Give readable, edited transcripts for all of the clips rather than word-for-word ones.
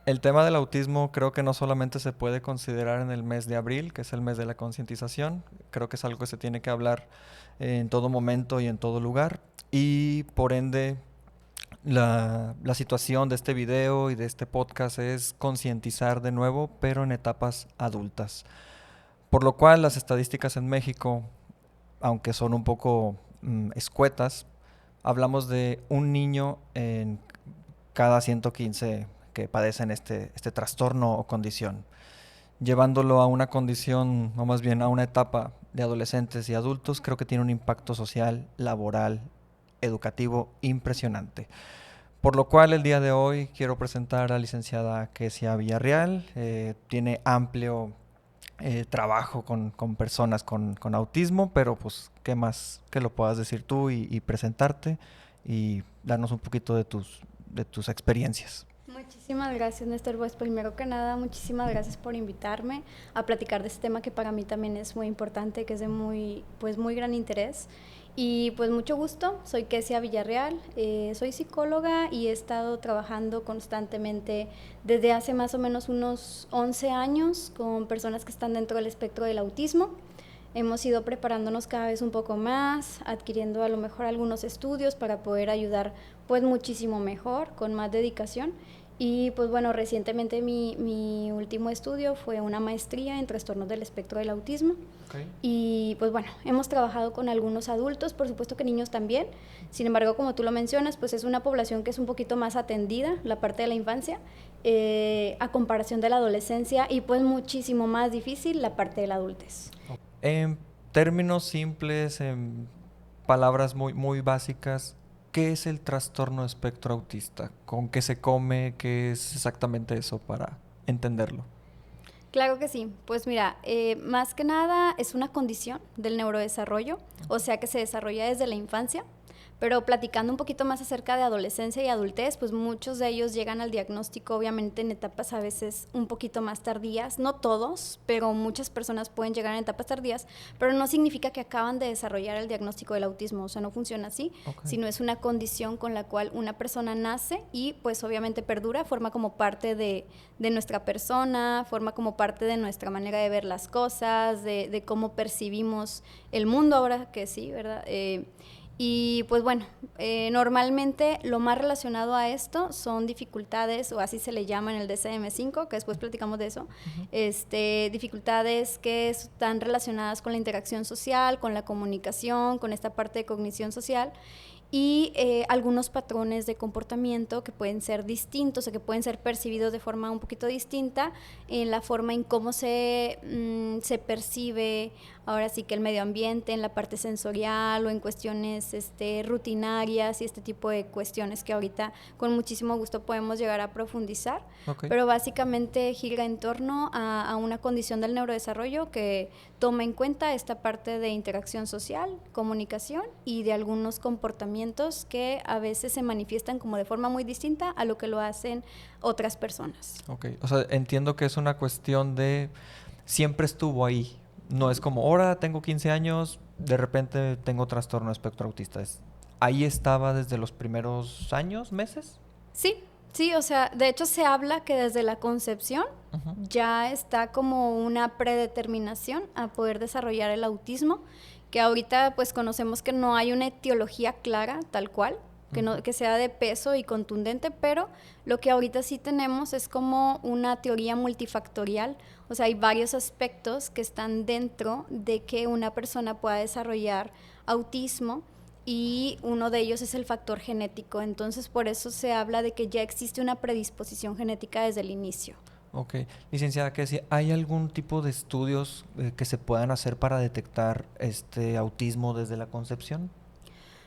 El tema del autismo creo que no solamente se puede considerar en el mes de abril, que es el mes de la concientización, creo que es algo que se tiene que hablar en todo momento y en todo lugar. Y por ende, la situación de este video y de este podcast es concientizar de nuevo, pero en etapas adultas. Por lo cual las estadísticas en México, aunque son un poco escuetas, hablamos de un niño en cada 115 que padecen este trastorno o condición. Llevándolo a una condición, o más bien a una etapa de adolescentes y adultos, creo que tiene un impacto social, laboral, educativo impresionante. Por lo cual el día de hoy quiero presentar a la licenciada Kesia Villarreal. Tiene amplio trabajo con personas con autismo, pero pues qué más que lo puedas decir tú y presentarte y darnos un poquito de tus experiencias. Muchísimas gracias, Néstor. Pues primero que nada, muchísimas gracias por invitarme a platicar de este tema que para mí también es muy importante, que es de muy gran interés. Y pues mucho gusto, soy Kesia Villarreal, soy psicóloga y he estado trabajando constantemente desde hace más o menos unos 11 años con personas que están dentro del espectro del autismo. Hemos ido preparándonos cada vez un poco más, adquiriendo a lo mejor algunos estudios para poder ayudar pues muchísimo mejor, con más dedicación. Y pues bueno, recientemente mi último estudio fue una maestría en trastornos del espectro del autismo. Okay. Y pues bueno, hemos trabajado con algunos adultos, por supuesto que niños también. Sin embargo, como tú lo mencionas, pues es una población que es un poquito más atendida, la parte de la infancia, a comparación de la adolescencia, y pues muchísimo más difícil la parte de la adultez. En términos simples, en palabras muy básicas, ¿qué es el trastorno espectro autista? ¿Con qué se come? ¿Qué es exactamente eso para entenderlo? Claro que sí, pues mira, más que nada es una condición del neurodesarrollo, o sea que se desarrolla desde la infancia, pero platicando un poquito más acerca de adolescencia y adultez, pues muchos de ellos llegan al diagnóstico obviamente en etapas a veces un poquito más tardías, no todos, pero muchas personas pueden llegar en etapas tardías, pero no significa que acaban de desarrollar el diagnóstico del autismo, o sea, no funciona así, sino es una condición con la cual una persona nace y pues obviamente perdura, forma como parte de nuestra persona, forma como parte de nuestra manera de ver las cosas, de cómo percibimos el mundo ahora que sí, ¿verdad? Y pues bueno, normalmente lo más relacionado a esto son dificultades, o así se le llama en el DSM-5, que después platicamos de eso, dificultades que están relacionadas con la interacción social, con la comunicación, con esta parte de cognición social, y algunos patrones de comportamiento que pueden ser distintos o que pueden ser percibidos de forma un poquito distinta en la forma en cómo se percibe ahora sí que el medio ambiente, en la parte sensorial o en cuestiones rutinarias y este tipo de cuestiones que ahorita con muchísimo gusto podemos llegar a profundizar, pero básicamente gira en torno a una condición del neurodesarrollo que toma en cuenta esta parte de interacción social, comunicación y de algunos comportamientos que a veces se manifiestan como de forma muy distinta a lo que lo hacen otras personas. Ok, o sea, entiendo que es una cuestión de siempre estuvo ahí. No es como, ahora tengo 15 años, de repente tengo trastorno espectro autista. ¿Ahí estaba desde los primeros años, meses? Sí, sí, o sea, de hecho se habla que desde la concepción ya está como una predeterminación a poder desarrollar el autismo, que ahorita pues conocemos que no hay una etiología clara tal cual, que sea de peso y contundente, pero lo que ahorita sí tenemos es como una teoría multifactorial, o sea, hay varios aspectos que están dentro de que una persona pueda desarrollar autismo, y uno de ellos es el factor genético, entonces por eso se habla de que ya existe una predisposición genética desde el inicio. Ok, licenciada, que si hay algún tipo de estudios que se puedan hacer para detectar este autismo desde la concepción.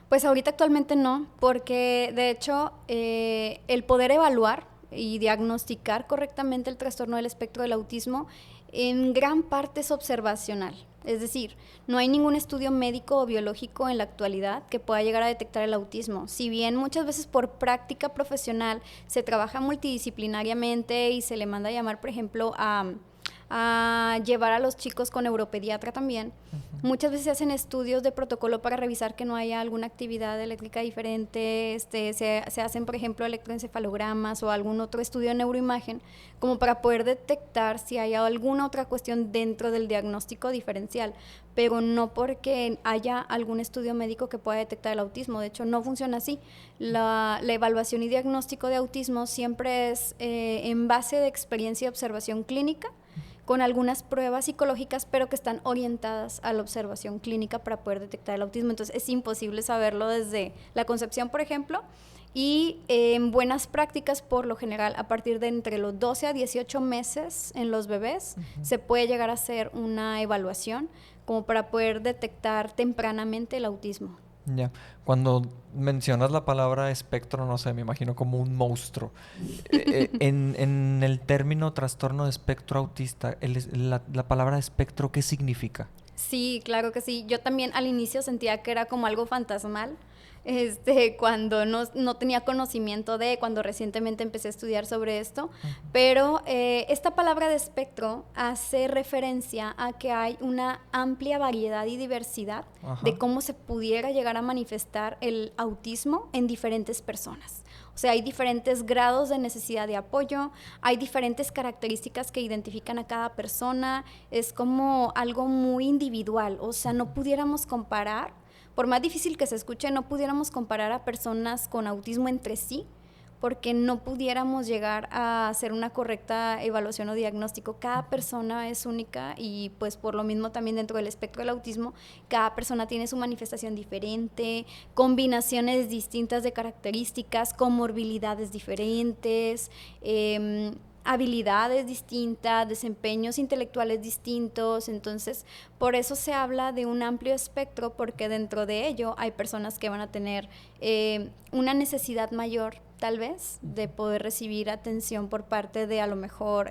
Pues ahorita actualmente no, porque de hecho el poder evaluar y diagnosticar correctamente el trastorno del espectro del autismo en gran parte es observacional. Es decir, no hay ningún estudio médico o biológico en la actualidad que pueda llegar a detectar el autismo. Si bien muchas veces por práctica profesional se trabaja multidisciplinariamente y se le manda a llamar, por ejemplo, a a llevar a los chicos con neuropediatra también. Muchas veces se hacen estudios de protocolo para revisar que no haya alguna actividad eléctrica diferente, se hacen, por ejemplo, electroencefalogramas o algún otro estudio de neuroimagen, como para poder detectar si hay alguna otra cuestión dentro del diagnóstico diferencial, pero no porque haya algún estudio médico que pueda detectar el autismo. De hecho, no funciona así. La evaluación y diagnóstico de autismo siempre es en base de experiencia y observación clínica, con algunas pruebas psicológicas, pero que están orientadas a la observación clínica para poder detectar el autismo. Entonces es imposible saberlo desde la concepción, por ejemplo, y en buenas prácticas, por lo general, a partir de entre los 12 a 18 meses en los bebés, se puede llegar a hacer una evaluación como para poder detectar tempranamente el autismo. Ya, cuando mencionas la palabra espectro, no sé, me imagino como un monstruo. En el término trastorno de espectro autista, la palabra espectro, ¿qué significa? Sí, claro que sí. Yo también al inicio sentía que era como algo fantasmal, cuando no tenía conocimiento cuando recientemente empecé a estudiar sobre esto, pero esta palabra de espectro hace referencia a que hay una amplia variedad y diversidad de cómo se pudiera llegar a manifestar el autismo en diferentes personas. O sea, hay diferentes grados de necesidad de apoyo, hay diferentes características que identifican a cada persona, es como algo muy individual, o sea, no pudiéramos comparar, por más difícil que se escuche, no pudiéramos comparar a personas con autismo entre sí, porque no pudiéramos llegar a hacer una correcta evaluación o diagnóstico. Cada persona es única y pues por lo mismo también dentro del espectro del autismo, cada persona tiene su manifestación diferente, combinaciones distintas de características, comorbilidades diferentes, habilidades distintas, desempeños intelectuales distintos. Entonces, por eso se habla de un amplio espectro, porque dentro de ello hay personas que van a tener una necesidad mayor, tal vez, de poder recibir atención por parte de a lo mejor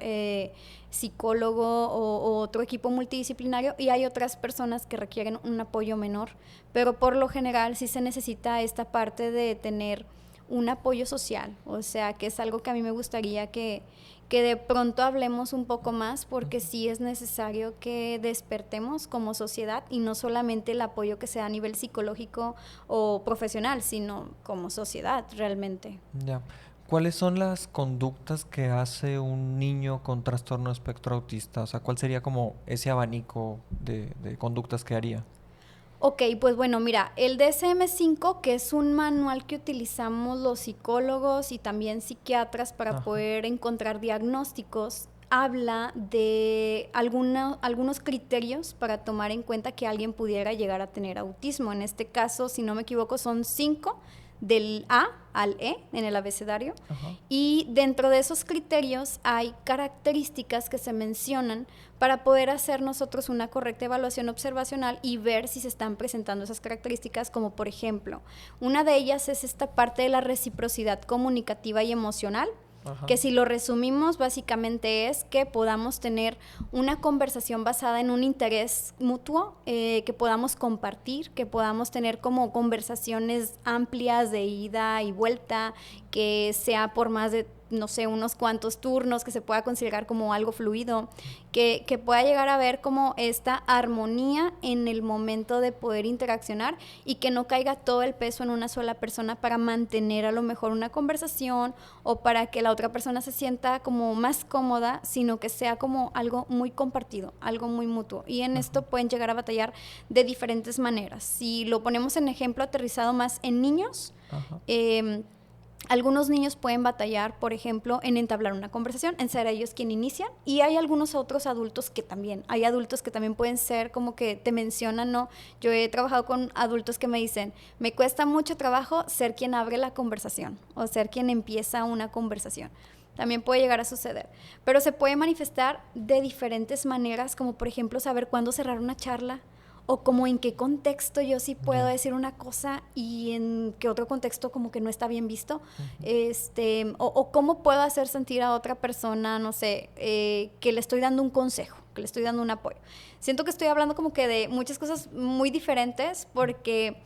psicólogo o otro equipo multidisciplinario, y hay otras personas que requieren un apoyo menor, pero por lo general sí se necesita esta parte de tener un apoyo social, o sea, que es algo que a mí me gustaría que de pronto hablemos un poco más, porque sí es necesario que despertemos como sociedad, y no solamente el apoyo que sea a nivel psicológico o profesional, sino como sociedad realmente. Ya. ¿Cuáles son las conductas que hace un niño con trastorno de espectro autista? O sea, ¿cuál sería como ese abanico de conductas que haría? Ok, pues bueno, mira, el DSM-5, que es un manual que utilizamos los psicólogos y también psiquiatras para poder encontrar diagnósticos, habla de algunos criterios para tomar en cuenta que alguien pudiera llegar a tener autismo. En este caso, si no me equivoco, son 5, del A al E en el abecedario. Y dentro de esos criterios hay características que se mencionan para poder hacer nosotros una correcta evaluación observacional y ver si se están presentando esas características, como por ejemplo, una de ellas es esta parte de la reciprocidad comunicativa y emocional, que si lo resumimos básicamente es que podamos tener una conversación basada en un interés mutuo, que podamos compartir, que podamos tener como conversaciones amplias de ida y vuelta, que sea por más de, no sé, unos cuantos turnos, que se pueda considerar como algo fluido, que pueda llegar a ver como esta armonía en el momento de poder interaccionar, y que no caiga todo el peso en una sola persona para mantener a lo mejor una conversación o para que la otra persona se sienta como más cómoda, sino que sea como algo muy compartido, algo muy mutuo. Y en esto pueden llegar a batallar de diferentes maneras. Si lo ponemos en ejemplo aterrizado más en niños, algunos niños pueden batallar, por ejemplo, en entablar una conversación, en ser ellos quien inician, y hay algunos otros adultos que también, hay adultos que también pueden ser como que te mencionan, ¿no? Yo he trabajado con adultos que me dicen, me cuesta mucho trabajo ser quien abre la conversación o ser quien empieza una conversación. También puede llegar a suceder, pero se puede manifestar de diferentes maneras, como por ejemplo saber cuándo cerrar una charla, o como en qué contexto yo sí puedo decir una cosa y en qué otro contexto como que no está bien visto, o cómo puedo hacer sentir a otra persona, no sé, que le estoy dando un consejo, que le estoy dando un apoyo. Siento que estoy hablando como que de muchas cosas muy diferentes, porque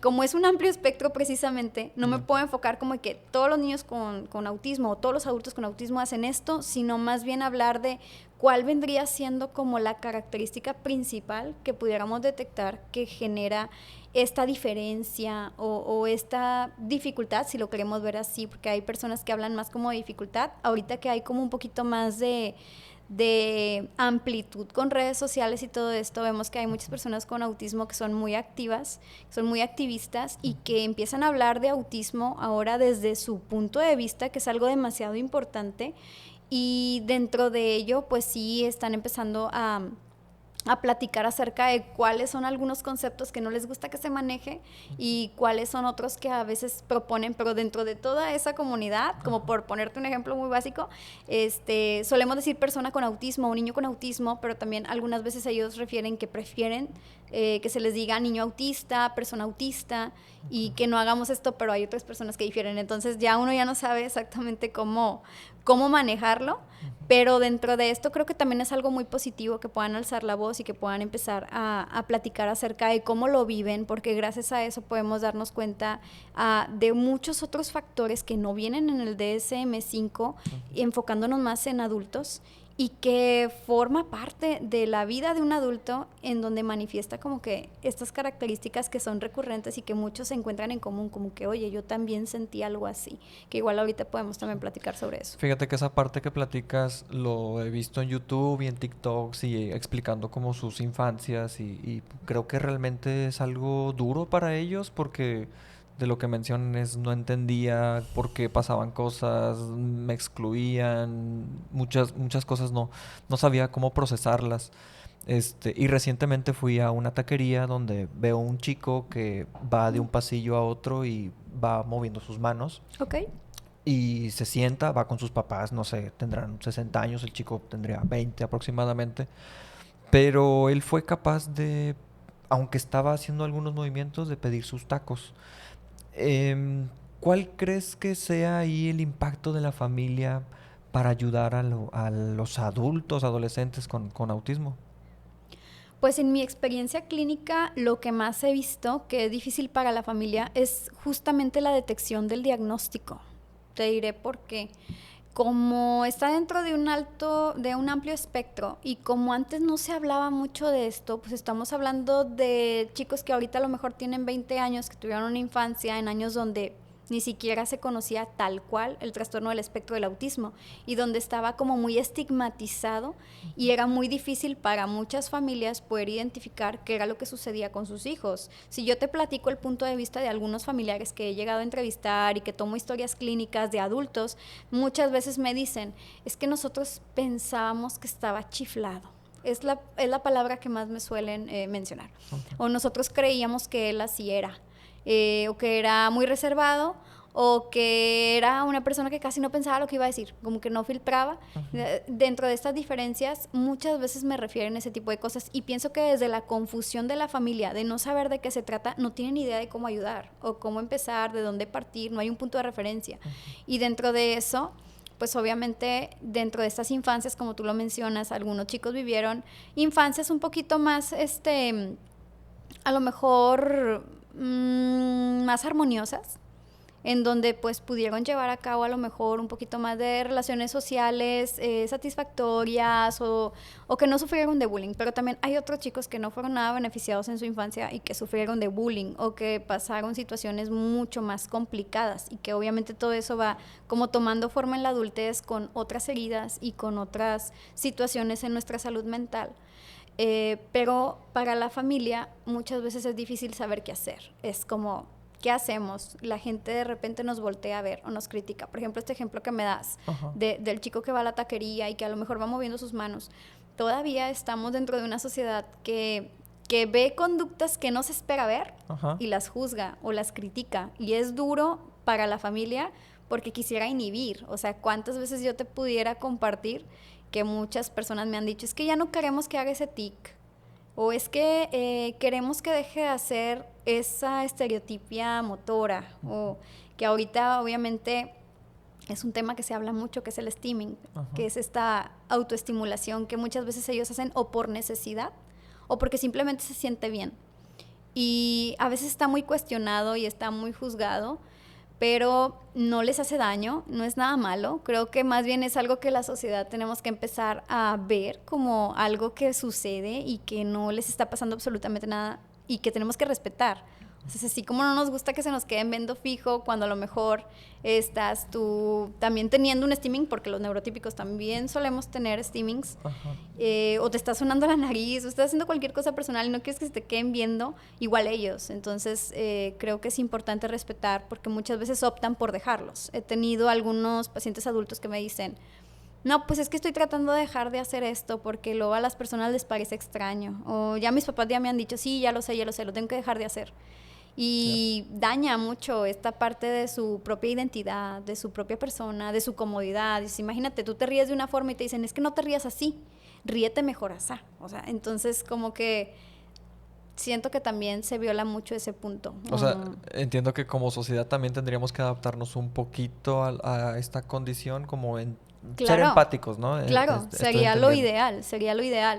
como es un amplio espectro precisamente, no me puedo enfocar como que todos los niños con autismo o todos los adultos con autismo hacen esto, sino más bien hablar de cuál vendría siendo como la característica principal que pudiéramos detectar que genera esta diferencia o esta dificultad, si lo queremos ver así, porque hay personas que hablan más como de dificultad, ahorita que hay como un poquito más de amplitud con redes sociales y todo esto, vemos que hay muchas personas con autismo que son muy activas, son muy activistas y que empiezan a hablar de autismo ahora desde su punto de vista, que es algo demasiado importante, y dentro de ello pues sí están empezando a platicar acerca de cuáles son algunos conceptos que no les gusta que se maneje y cuáles son otros que a veces proponen, pero dentro de toda esa comunidad, como por ponerte un ejemplo muy básico, solemos decir persona con autismo o niño con autismo, pero también algunas veces ellos refieren que prefieren que se les diga niño autista, persona autista, y que no hagamos esto, pero hay otras personas que difieren. Entonces ya uno ya no sabe exactamente cómo manejarlo, pero dentro de esto creo que también es algo muy positivo que puedan alzar la voz y que puedan empezar a platicar acerca de cómo lo viven, porque gracias a eso podemos darnos cuenta de muchos otros factores que no vienen en el DSM-5, enfocándonos más en adultos, y que forma parte de la vida de un adulto, en donde manifiesta como que estas características que son recurrentes y que muchos se encuentran en común, como que, oye, yo también sentí algo así, que igual ahorita podemos también platicar sobre eso. Fíjate que esa parte que platicas lo he visto en YouTube y en TikToks y explicando como sus infancias y creo que realmente es algo duro para ellos porque de lo que mencionan es no entendía por qué pasaban cosas, me excluían, muchas cosas no sabía cómo procesarlas. Y recientemente fui a una taquería donde veo un chico que va de un pasillo a otro y va moviendo sus manos. Ok. Y se sienta, va con sus papás, no sé, tendrán 60 años, el chico tendría 20 aproximadamente. Pero él fue capaz de, aunque estaba haciendo algunos movimientos, de pedir sus tacos. ¿Cuál crees que sea ahí el impacto de la familia para ayudar a los adultos, adolescentes con autismo? Pues en mi experiencia clínica, lo que más he visto que es difícil para la familia es justamente la detección del diagnóstico. Te diré por qué. Como está dentro de un amplio espectro, y como antes no se hablaba mucho de esto, pues estamos hablando de chicos que ahorita a lo mejor tienen 20 años, que tuvieron una infancia en años donde ni siquiera se conocía tal cual el trastorno del espectro del autismo, y donde estaba como muy estigmatizado y era muy difícil para muchas familias poder identificar qué era lo que sucedía con sus hijos. Si yo te platico el punto de vista de algunos familiares que he llegado a entrevistar y que tomo historias clínicas de adultos, muchas veces me dicen, es que nosotros pensábamos que estaba chiflado. Es la palabra que más me suelen mencionar. Okay. O nosotros creíamos que él así era. O que era muy reservado, o que era una persona que casi no pensaba lo que iba a decir, como que no filtraba. Dentro de estas diferencias muchas veces me refieren a ese tipo de cosas, y pienso que desde la confusión de la familia, de no saber de qué se trata, no tienen idea de cómo ayudar o cómo empezar, de dónde partir, no hay un punto de referencia. Y dentro de eso, pues obviamente dentro de estas infancias, como tú lo mencionas, algunos chicos vivieron infancias un poquito más, a lo mejor más armoniosas, en donde pues pudieron llevar a cabo a lo mejor un poquito más de relaciones sociales satisfactorias, o que no sufrieron de bullying. Pero también hay otros chicos que no fueron nada beneficiados en su infancia y que sufrieron de bullying, o que pasaron situaciones mucho más complicadas, y que obviamente todo eso va como tomando forma en la adultez con otras heridas y con otras situaciones en nuestra salud mental. Pero para la familia muchas veces es difícil saber qué hacer. Es como, ¿qué hacemos? La gente de repente nos voltea a ver o nos critica. Por ejemplo, este ejemplo que me das del chico que va a la taquería y que a lo mejor va moviendo sus manos. Todavía estamos dentro de una sociedad que ve conductas que no se espera ver y las juzga o las critica. Y es duro para la familia porque quisiera inhibir. O sea, ¿cuántas veces yo te pudiera compartir que muchas personas me han dicho, es que ya no queremos que haga ese tic, o es que queremos que deje de hacer esa estereotipia motora, o que ahorita obviamente es un tema que se habla mucho, que es el stimming, que es esta autoestimulación que muchas veces ellos hacen o por necesidad o porque simplemente se siente bien. y a veces está muy cuestionado y está muy juzgado, pero no les hace daño, no es nada malo. Creo que más bien es algo que la sociedad tenemos que empezar a ver como algo que sucede y que no les está pasando absolutamente nada y que tenemos que respetar. O sea, así como no nos gusta que se nos queden viendo fijo cuando a lo mejor estás tú también teniendo un steaming, porque los neurotípicos también solemos tener steamings, o te está sonando la nariz, o estás haciendo cualquier cosa personal y no quieres que se te queden viendo, igual ellos. Entonces, creo que es importante respetar porque muchas veces optan por dejarlos. He tenido algunos pacientes adultos que me dicen, no, pues es que estoy tratando de dejar de hacer esto porque luego a las personas les parece extraño. O ya mis papás ya me han dicho, sí, ya lo sé, lo tengo que dejar de hacer. Y daña mucho esta parte de su propia identidad, de su propia persona, de su comodidad. Imagínate, tú te ríes de una forma y te dicen, es que no te rías así, ríete mejor así. O sea, entonces como que siento que también se viola mucho ese punto. O sea, entiendo que como sociedad también tendríamos que adaptarnos un poquito a esta condición, como en ser empáticos, ¿no? Claro, sería lo ideal.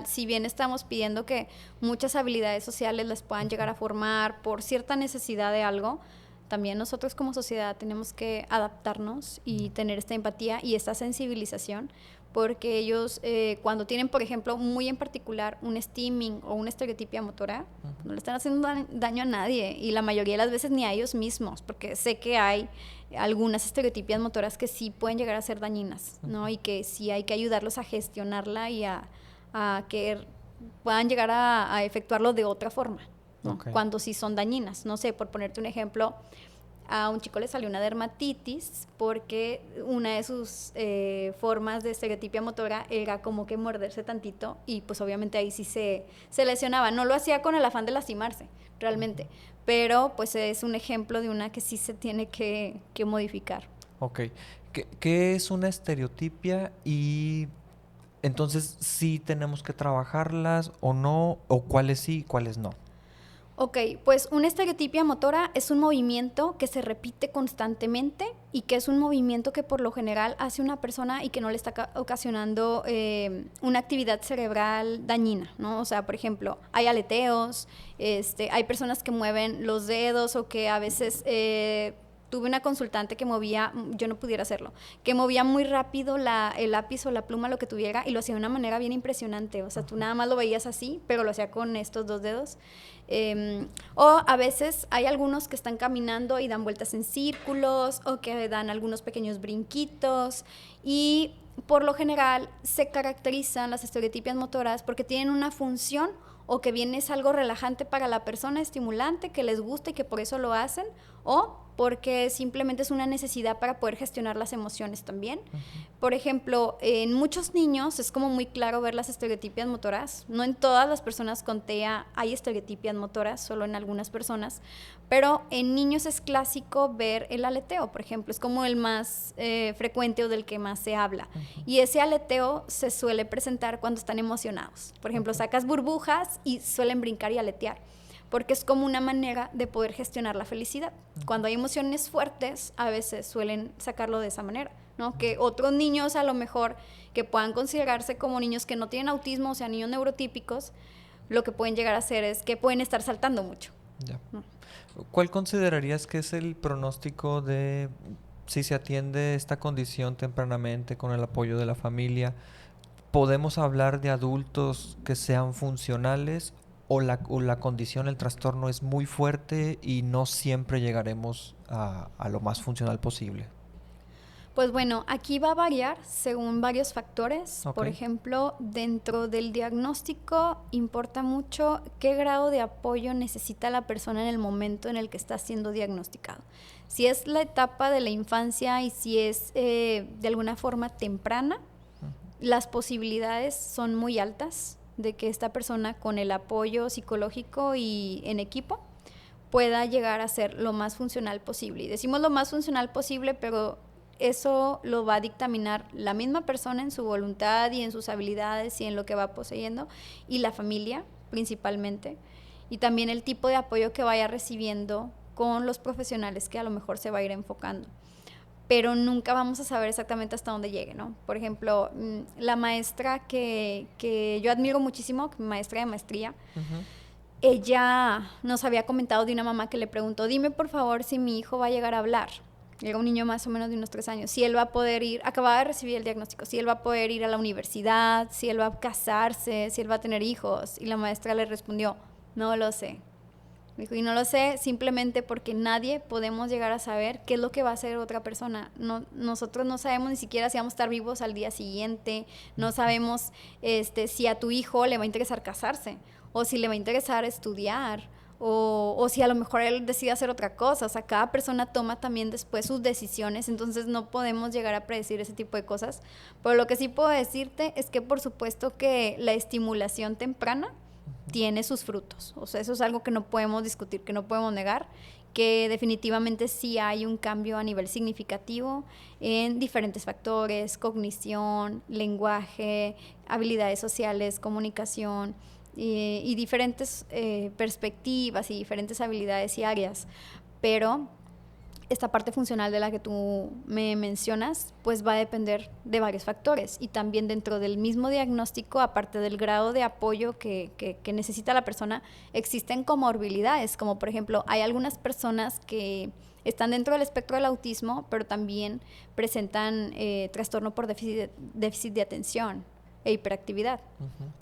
Si bien estamos pidiendo que muchas habilidades sociales las puedan llegar a formar por cierta necesidad de algo, también nosotros como sociedad tenemos que adaptarnos y tener esta empatía y esta sensibilización, porque ellos cuando tienen, por ejemplo, muy en particular un steaming o una estereotipia motora, no le están haciendo daño a nadie y la mayoría de las veces ni a ellos mismos, porque sé que hay algunas estereotipias motoras que sí pueden llegar a ser dañinas, ¿no? Y que sí hay que ayudarlos a gestionarla y a que puedan llegar a efectuarlo de otra forma, ¿no? Cuando sí son dañinas. No sé, por ponerte un ejemplo, a un chico le salió una dermatitis porque una de sus formas de estereotipia motora era como que morderse tantito y pues obviamente ahí sí se lesionaba. No lo hacía con el afán de lastimarse, realmente, pero pues es un ejemplo de una que sí se tiene que modificar. Ok. ¿Qué es una estereotipia y entonces sí tenemos que trabajarlas o no? ¿O cuáles sí y cuáles no? Ok, pues una estereotipia motora es un movimiento que se repite constantemente y que es un movimiento que por lo general hace una persona y que no le está ocasionando una actividad cerebral dañina, ¿no? O sea, por ejemplo, hay aleteos, hay personas que mueven los dedos o que a veces... tuve una consultante que movía, yo no pudiera hacerlo, que movía muy rápido el lápiz o la pluma, lo que tuviera, y lo hacía de una manera bien impresionante. O sea, tú nada más lo veías así, pero lo hacía con estos dos dedos. O a veces hay algunos que están caminando y dan vueltas en círculos o que dan algunos pequeños brinquitos y por lo general se caracterizan las estereotipias motoras porque tienen una función o que bien es algo relajante para la persona, estimulante, que les gusta y que por eso lo hacen, o porque simplemente es una necesidad para poder gestionar las emociones también. Por ejemplo, en muchos niños es como muy claro ver las estereotipias motoras. No en todas las personas con TEA hay estereotipias motoras, solo en algunas personas, pero en niños es clásico ver el aleteo, por ejemplo, es como el más frecuente o del que más se habla. Y ese aleteo se suele presentar cuando están emocionados. Por ejemplo, sacas burbujas y suelen brincar y aletear, porque es como una manera de poder gestionar la felicidad. Cuando hay emociones fuertes, a veces suelen sacarlo de esa manera, ¿no? Que otros niños a lo mejor que puedan considerarse como niños que no tienen autismo, o sea, niños neurotípicos, lo que pueden llegar a hacer es que pueden estar saltando mucho. Ya. ¿No? ¿Cuál considerarías que es el pronóstico de si se atiende esta condición tempranamente con el apoyo de la familia? ¿Podemos hablar de adultos que sean funcionales o la condición, el trastorno es muy fuerte y no siempre llegaremos a lo más funcional posible? Pues bueno, aquí va a variar según varios factores. Por ejemplo, dentro del diagnóstico importa mucho qué grado de apoyo necesita la persona en el momento en el que está siendo diagnosticado. Si es la etapa de la infancia y si es de alguna forma temprana, las posibilidades son muy altas de que esta persona con el apoyo psicológico y en equipo pueda llegar a ser lo más funcional posible. Y decimos lo más funcional posible, pero eso lo va a dictaminar la misma persona en su voluntad y en sus habilidades y en lo que va poseyendo, y la familia principalmente, y también el tipo de apoyo que vaya recibiendo con los profesionales que a lo mejor se va a ir enfocando. Pero nunca vamos a saber exactamente hasta dónde llegue, ¿no? Por ejemplo, la maestra que yo admiro muchísimo, maestra de maestría, ella nos había comentado de una mamá que le preguntó, dime por favor si mi hijo va a llegar a hablar. Era un niño más o menos de unos 3 años. Si él va a poder ir, acababa de recibir el diagnóstico, si él va a poder ir a la universidad, si él va a casarse, si él va a tener hijos. Y la maestra le respondió, no lo sé. Dijo, y no lo sé simplemente porque nadie podemos llegar a saber qué es lo que va a hacer otra persona. No, nosotros no sabemos ni siquiera si vamos a estar vivos al día siguiente. No sabemos si a tu hijo le va a interesar casarse o si le va a interesar estudiar o si a lo mejor él decide hacer otra cosa. O sea, cada persona toma también después sus decisiones, entonces no podemos llegar a predecir ese tipo de cosas. Pero lo que sí puedo decirte es que por supuesto que la estimulación temprana tiene sus frutos. O sea, eso es algo que no podemos discutir, que no podemos negar, que definitivamente sí hay un cambio a nivel significativo en diferentes factores, cognición, lenguaje, habilidades sociales, comunicación y diferentes perspectivas y diferentes habilidades y áreas. Pero esta parte funcional de la que tú me mencionas, pues va a depender de varios factores y también dentro del mismo diagnóstico, aparte del grado de apoyo que necesita la persona, existen comorbilidades, como por ejemplo, hay algunas personas que están dentro del espectro del autismo, pero también presentan trastorno por déficit de atención e hiperactividad,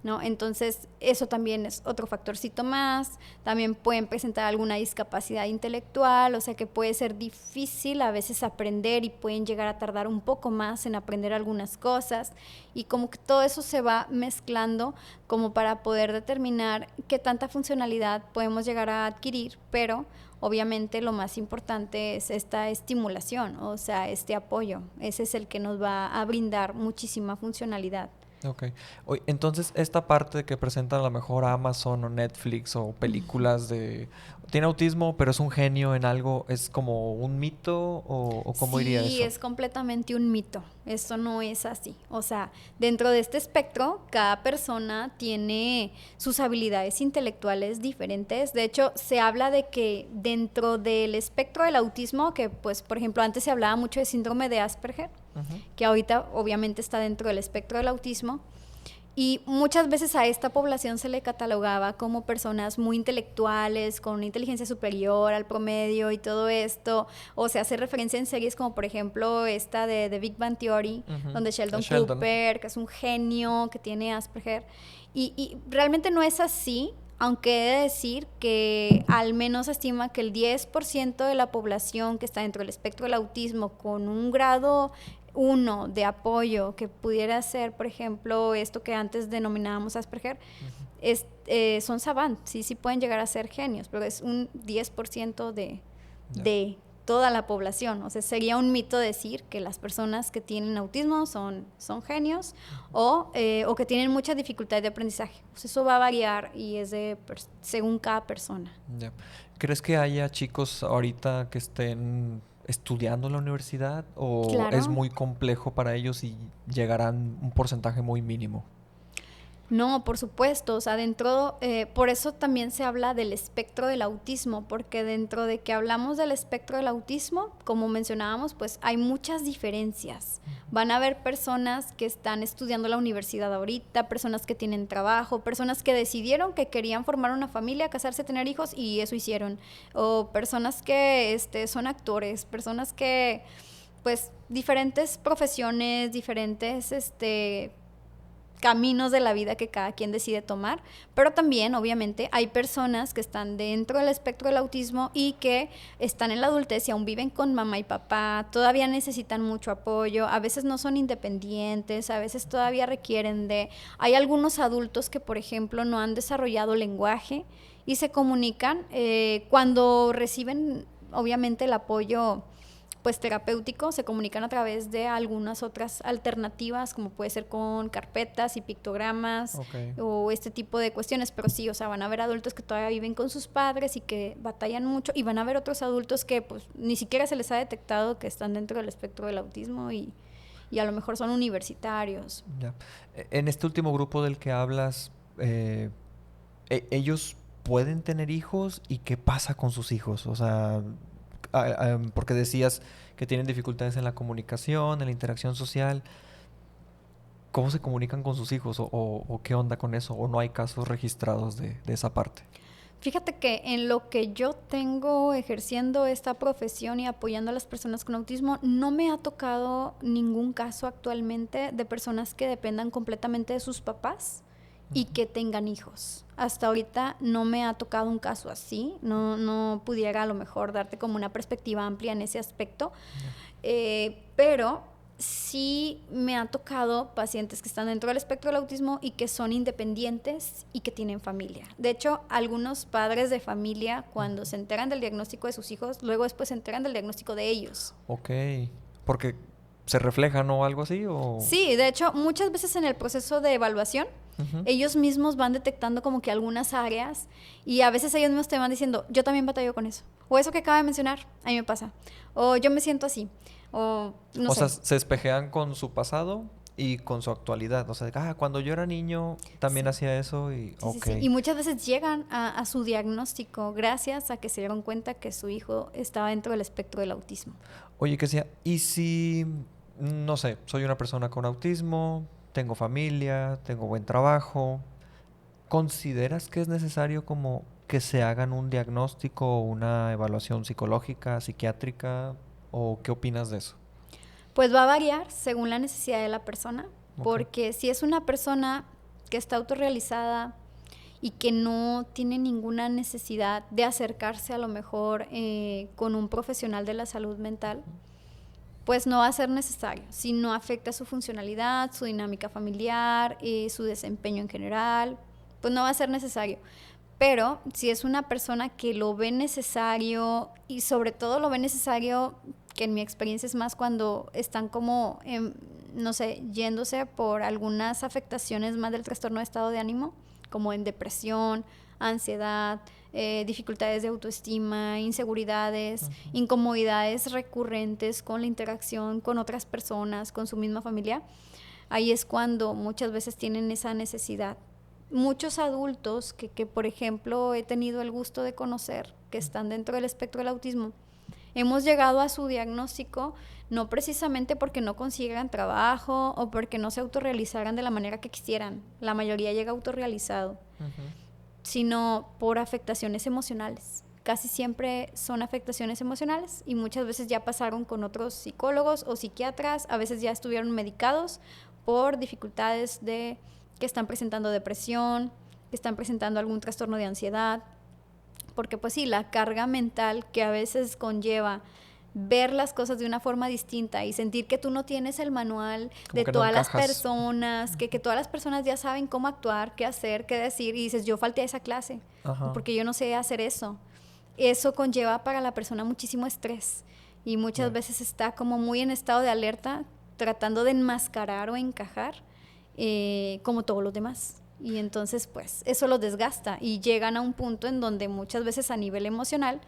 ¿no? Entonces, eso también es otro factorcito más. También pueden presentar alguna discapacidad intelectual, o sea que puede ser difícil a veces aprender y pueden llegar a tardar un poco más en aprender algunas cosas. Y como que todo eso se va mezclando como para poder determinar qué tanta funcionalidad podemos llegar a adquirir, pero obviamente lo más importante es esta estimulación, o sea, este apoyo. Ese es el que nos va a brindar muchísima funcionalidad. Ok. Entonces, esta parte que presentan a lo mejor Amazon o Netflix o películas de... Tiene autismo, pero es un genio en algo, ¿es como un mito o cómo iría eso? Sí, es completamente un mito. Eso no es así. O sea, dentro de este espectro, cada persona tiene sus habilidades intelectuales diferentes. De hecho, se habla de que dentro del espectro del autismo, que pues, por ejemplo, antes se hablaba mucho de síndrome de Asperger, que ahorita obviamente está dentro del espectro del autismo, y muchas veces a esta población se le catalogaba como personas muy intelectuales, con una inteligencia superior al promedio y todo esto. O se hace referencia en series como por ejemplo esta de The Big Bang Theory, donde Sheldon Cooper, que es un genio, que tiene Asperger. Y realmente no es así, aunque he de decir que al menos se estima que el 10% de la población que está dentro del espectro del autismo con un grado 1 de apoyo que pudiera ser, por ejemplo, esto que antes denominábamos Asperger, son savant, sí pueden llegar a ser genios, pero es un 10% de toda la población. O sea, sería un mito decir que las personas que tienen autismo son genios o que tienen mucha dificultad de aprendizaje. Pues eso va a variar y es según cada persona. ¿Crees que haya chicos ahorita que estén estudiando en la universidad o Claro. es muy complejo para ellos y llegarán un porcentaje muy mínimo? No, por supuesto, o sea, por eso también se habla del espectro del autismo, porque dentro de que hablamos del espectro del autismo, como mencionábamos, pues hay muchas diferencias. Van a haber personas que están estudiando la universidad ahorita, personas que tienen trabajo, personas que decidieron que querían formar una familia, casarse, tener hijos y eso hicieron, o personas que son actores, personas que, pues, diferentes profesiones, diferentes, caminos de la vida que cada quien decide tomar, pero también obviamente hay personas que están dentro del espectro del autismo y que están en la adultez y aún viven con mamá y papá, todavía necesitan mucho apoyo, a veces no son independientes, a veces todavía requieren hay algunos adultos que por ejemplo no han desarrollado lenguaje y se comunican cuando reciben obviamente el apoyo pues terapéutico, se comunican a través de algunas otras alternativas, como puede ser con carpetas y pictogramas o este tipo de cuestiones, pero sí, o sea, van a haber adultos que todavía viven con sus padres y que batallan mucho, y van a haber otros adultos que pues ni siquiera se les ha detectado que están dentro del espectro del autismo y a lo mejor son universitarios. Ya. En este último grupo del que hablas, ellos pueden tener hijos y qué pasa con sus hijos, o sea... porque decías que tienen dificultades en la comunicación, en la interacción social. ¿Cómo se comunican con sus hijos? ¿O qué onda con eso? ¿O no hay casos registrados de esa parte? Fíjate que en lo que yo tengo ejerciendo esta profesión y apoyando a las personas con autismo, no me ha tocado ningún caso actualmente de personas que dependan completamente de sus papás y que tengan hijos. Hasta ahorita no me ha tocado un caso así, no pudiera a lo mejor darte como una perspectiva amplia en ese aspecto, pero sí me ha tocado pacientes que están dentro del espectro del autismo y que son independientes y que tienen familia. De hecho, algunos padres de familia, cuando se enteran del diagnóstico de sus hijos, luego después se enteran del diagnóstico de ellos. Ok, porque se reflejan o algo así, o... Sí, de hecho, muchas veces en el proceso de evaluación, ellos mismos van detectando como que algunas áreas y a veces ellos mismos te van diciendo, yo también batallo con eso. O eso que acaba de mencionar, a mí me pasa. O yo me siento así. O no sé. sea, se espejean con su pasado y con su actualidad. O sea, cuando yo era niño también hacía eso y... Sí. Y muchas veces llegan a su diagnóstico gracias a que se dieron cuenta que su hijo estaba dentro del espectro del autismo. Oye, que sea, ¿y si, no sé, soy una persona con autismo, tengo familia, tengo buen trabajo? ¿Consideras que es necesario como que se hagan un diagnóstico o una evaluación psicológica, psiquiátrica? ¿O qué opinas de eso? Pues va a variar según la necesidad de la persona, Ok. porque si es una persona que está autorrealizada y que no tiene ninguna necesidad de acercarse a lo mejor con un profesional de la salud mental, pues no va a ser necesario. Si no afecta su funcionalidad, su dinámica familiar, su desempeño en general, pues no va a ser necesario. Pero si es una persona que lo ve necesario y sobre todo lo ve necesario, que en mi experiencia es más cuando están como, no sé, yéndose por algunas afectaciones más del trastorno de estado de ánimo, como en depresión, ansiedad, dificultades de autoestima, inseguridades, incomodidades recurrentes con la interacción con otras personas, con su misma familia, ahí es cuando muchas veces tienen esa necesidad. Muchos adultos que, por ejemplo, he tenido el gusto de conocer, que están dentro del espectro del autismo, hemos llegado a su diagnóstico no precisamente porque no consiguieran trabajo o porque no se autorrealizaran de la manera que quisieran, la mayoría llega autorrealizado, sino por afectaciones emocionales. Casi siempre son afectaciones emocionales y muchas veces ya pasaron con otros psicólogos o psiquiatras, a veces ya estuvieron medicados por dificultades de que están presentando depresión, que están presentando algún trastorno de ansiedad, porque pues sí, la carga mental que a veces conlleva ver las cosas de una forma distinta y sentir que tú no tienes el manual Como de que no todas las encajas. personas, que todas las personas ya saben cómo actuar, qué hacer, qué decir, y dices, yo falté a esa clase, Ajá. porque yo no sé hacer eso. Eso conlleva para la persona muchísimo estrés y muchas veces está como muy en estado de alerta, tratando de enmascarar o encajar como todos los demás. Y entonces, pues, eso los desgasta y llegan a un punto en donde muchas veces a nivel emocional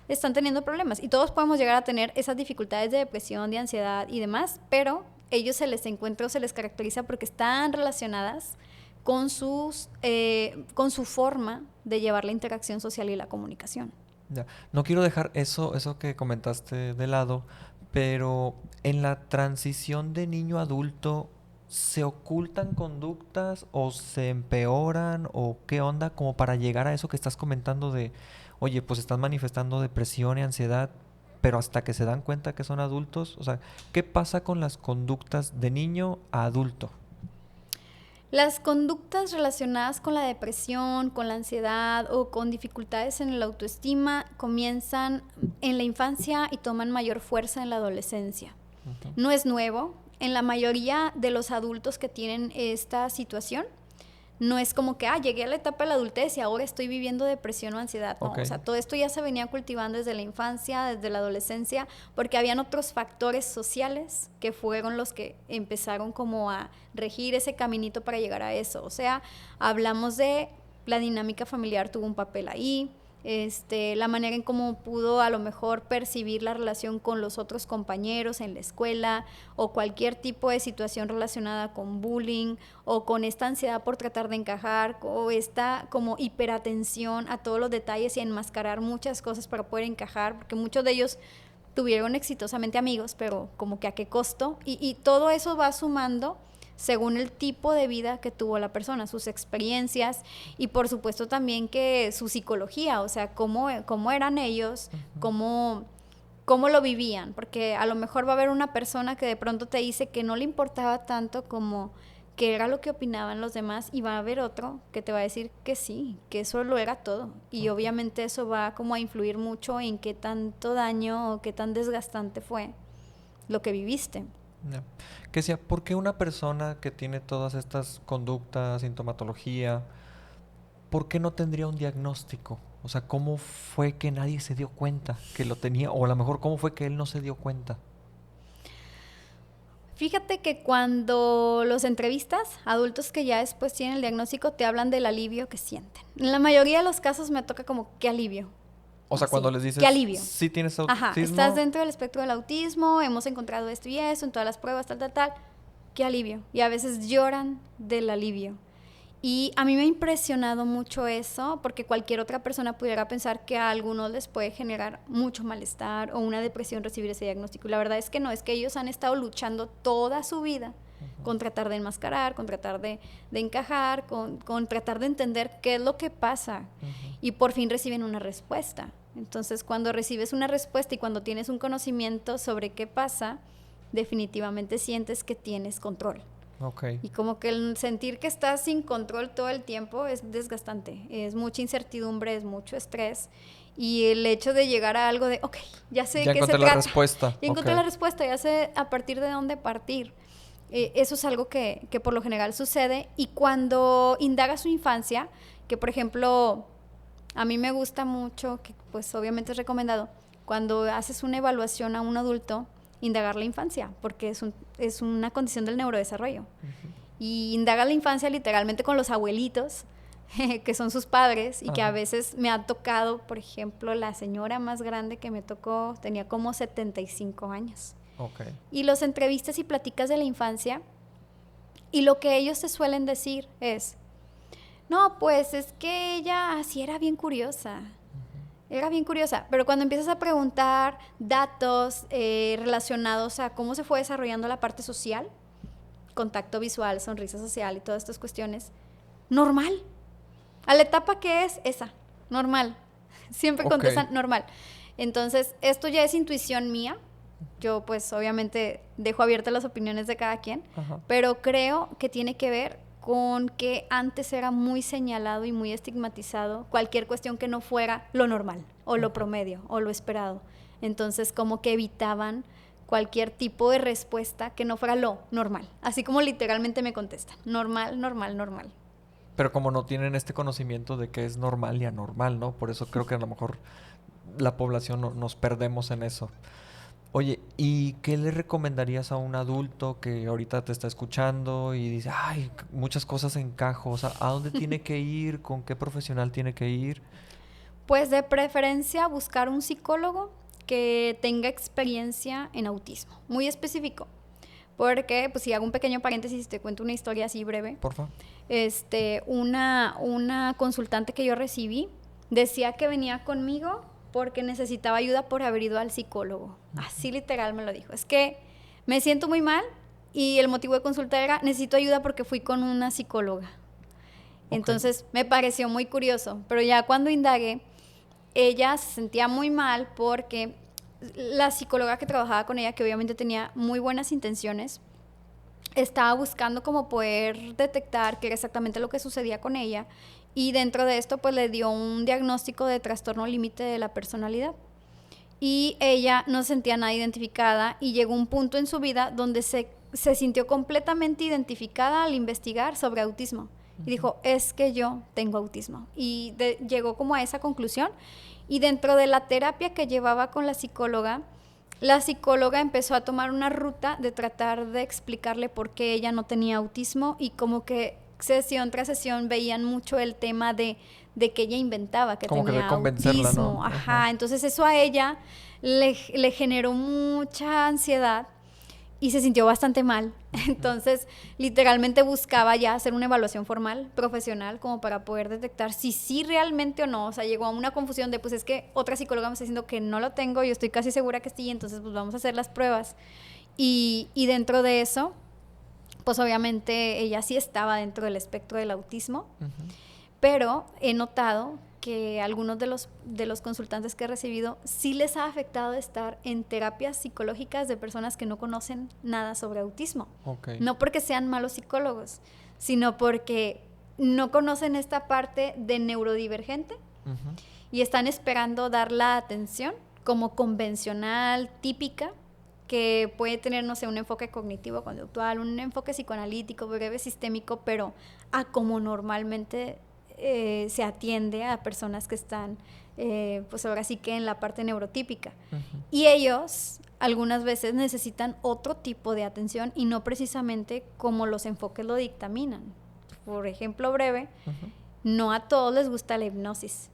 están teniendo problemas. Y todos podemos llegar a tener esas dificultades de depresión, de ansiedad y demás, pero ellos se les encuentra o se les caracteriza porque están relacionadas con su forma de llevar la interacción social y la comunicación. Ya. No quiero dejar eso que comentaste de lado, pero en la transición de niño a adulto, ¿se ocultan conductas o se empeoran o qué onda como para llegar a eso que estás comentando de, oye, pues están manifestando depresión y ansiedad, pero hasta que se dan cuenta que son adultos? O sea, ¿qué pasa con las conductas de niño a adulto? Las conductas relacionadas con la depresión, con la ansiedad o con dificultades en la autoestima comienzan en la infancia y toman mayor fuerza en la adolescencia. No es nuevo. En la mayoría de los adultos que tienen esta situación, no es como que, llegué a la etapa de la adultez y ahora estoy viviendo depresión o ansiedad. No, o sea, todo esto ya se venía cultivando desde la infancia, desde la adolescencia, porque habían otros factores sociales que fueron los que empezaron como a regir ese caminito para llegar a eso. O sea, hablamos de la dinámica familiar tuvo un papel ahí, la manera en cómo pudo a lo mejor percibir la relación con los otros compañeros en la escuela o cualquier tipo de situación relacionada con bullying o con esta ansiedad por tratar de encajar o esta como hiperatención a todos los detalles y enmascarar muchas cosas para poder encajar, porque muchos de ellos tuvieron exitosamente amigos, pero como que a qué costo, y todo eso va sumando según el tipo de vida que tuvo la persona, sus experiencias y por supuesto también que su psicología, o sea, cómo eran ellos, cómo lo vivían, porque a lo mejor va a haber una persona que de pronto te dice que no le importaba tanto como que era lo que opinaban los demás, y va a haber otro que te va a decir que sí, que eso lo era todo, y obviamente eso va como a influir mucho en qué tanto daño o qué tan desgastante fue lo que viviste. Ya. Que sea, ¿por qué una persona que tiene todas estas conductas, sintomatología, por qué no tendría un diagnóstico? O sea, ¿cómo fue que nadie se dio cuenta que lo tenía? O a lo mejor, ¿cómo fue que él no se dio cuenta? Fíjate que cuando los entrevistas, adultos que ya después tienen el diagnóstico te hablan del alivio que sienten. En la mayoría de los casos me toca como, ¿qué alivio? O sea, Así, cuando les dices, ¿qué alivio? sí tienes Ajá, autismo. estás dentro del espectro del autismo, hemos encontrado esto y eso en todas las pruebas, tal. ¿Qué alivio? Y a veces lloran del alivio. Y a mí me ha impresionado mucho eso, porque cualquier otra persona pudiera pensar que a algunos les puede generar mucho malestar o una depresión recibir ese diagnóstico. Y la verdad es que no, es que ellos han estado luchando toda su vida con tratar de enmascarar, con tratar de encajar, con tratar de entender qué es lo que pasa. Y por fin reciben una respuesta. Entonces, cuando recibes una respuesta y cuando tienes un conocimiento sobre qué pasa, definitivamente sientes que tienes control. Okay. Y como que el sentir que estás sin control todo el tiempo es desgastante, es mucha incertidumbre, es mucho estrés, y el hecho de llegar a algo de, ok, ya sé de qué se trata. Ya encontré la respuesta. Ya encontré la respuesta, ya sé a partir de dónde partir. Eso es algo que por lo general sucede, y cuando indagas su infancia, que por ejemplo, a mí me gusta mucho, que pues obviamente es recomendado, cuando haces una evaluación a un adulto, indagar la infancia, porque es una condición del neurodesarrollo. Y indaga la infancia literalmente con los abuelitos, que son sus padres, y que a veces me ha tocado, por ejemplo, la señora más grande que me tocó tenía como 75 años. Okay. Y los entrevistas y platicas de la infancia, y lo que ellos te suelen decir es, no, pues es que ella así era bien curiosa. Era bien curiosa, pero cuando empiezas a preguntar datos relacionados a cómo se fue desarrollando la parte social, contacto visual, sonrisa social y todas estas cuestiones, normal. A la etapa que es esa, normal. Siempre contestan normal. Entonces, esto ya es intuición mía. Yo pues obviamente dejo abiertas las opiniones de cada quien, pero creo que tiene que ver con que antes era muy señalado y muy estigmatizado cualquier cuestión que no fuera lo normal, o lo promedio, o lo esperado. Entonces, como que evitaban cualquier tipo de respuesta que no fuera lo normal. Así como literalmente me contestan, normal, normal, normal. Pero como no tienen este conocimiento de qué es normal y anormal, ¿no? Por eso creo que a lo mejor la población nos perdemos en eso. Oye, ¿y qué le recomendarías a un adulto que ahorita te está escuchando y dice, ay, muchas cosas encajo? O sea, ¿a dónde tiene que ir? ¿Con qué profesional tiene que ir? Pues de preferencia buscar un psicólogo que tenga experiencia en autismo, muy específico. Porque, pues si hago un pequeño paréntesis, te cuento una historia así breve. Por favor. Una consultante que yo recibí decía que venía conmigo porque necesitaba ayuda por haber ido al psicólogo. Así literal me lo dijo. Es que me siento muy mal y el motivo de consulta era, necesito ayuda porque fui con una psicóloga. Entonces me pareció muy curioso, pero ya cuando indagué, ella se sentía muy mal porque la psicóloga que trabajaba con ella, que obviamente tenía muy buenas intenciones, estaba buscando como poder detectar qué era exactamente lo que sucedía con ella, y dentro de esto pues le dio un diagnóstico de trastorno límite de la personalidad, y ella no se sentía nada identificada, y llegó un punto en su vida donde se sintió completamente identificada al investigar sobre autismo, y dijo, es que yo tengo autismo, y llegó como a esa conclusión. Y dentro de la terapia que llevaba con la psicóloga empezó a tomar una ruta de tratar de explicarle por qué ella no tenía autismo, y como que sesión tras sesión veían mucho el tema de que ella inventaba que como tenía que de convencerla, autismo. ¿no? Ajá, entonces eso a ella le generó mucha ansiedad y se sintió bastante mal. Entonces, literalmente buscaba ya hacer una evaluación formal, profesional, como para poder detectar si sí realmente o no. O sea, llegó a una confusión de, pues es que otra psicóloga me está diciendo que no lo tengo, yo estoy casi segura que sí, entonces pues vamos a hacer las pruebas. Y dentro de eso, pues obviamente ella sí estaba dentro del espectro del autismo, Ujú. pero he notado que algunos de los consultantes que he recibido sí les ha afectado estar en terapias psicológicas de personas que no conocen nada sobre autismo. Ok. No porque sean malos psicólogos, sino porque no conocen esta parte de neurodivergente Ujú. y están esperando dar la atención como convencional, típica, que puede tener, no sé, un enfoque cognitivo-conductual, un enfoque psicoanalítico, breve sistémico, pero a como normalmente se atiende a personas que están, pues ahora sí que en la parte neurotípica. Ujú. Y ellos algunas veces necesitan otro tipo de atención y no precisamente como los enfoques lo dictaminan. Por ejemplo, breve, Ujú. no a todos les gusta la hipnosis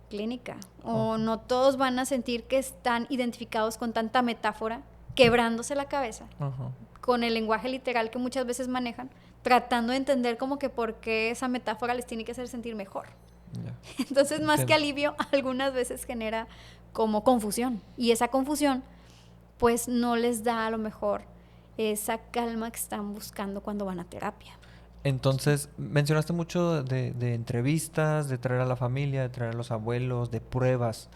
clínica o no todos van a sentir que están identificados con tanta metáfora, quebrándose la cabeza Ajá. con el lenguaje literal que muchas veces manejan, tratando de entender como que por qué esa metáfora les tiene que hacer sentir mejor. Ya. Entonces, más que Entiendo. alivio, algunas veces genera como confusión. Y esa confusión, pues no les da a lo mejor esa calma que están buscando cuando van a terapia. Entonces, mencionaste mucho de entrevistas, de traer a la familia, de traer a los abuelos, de pruebas.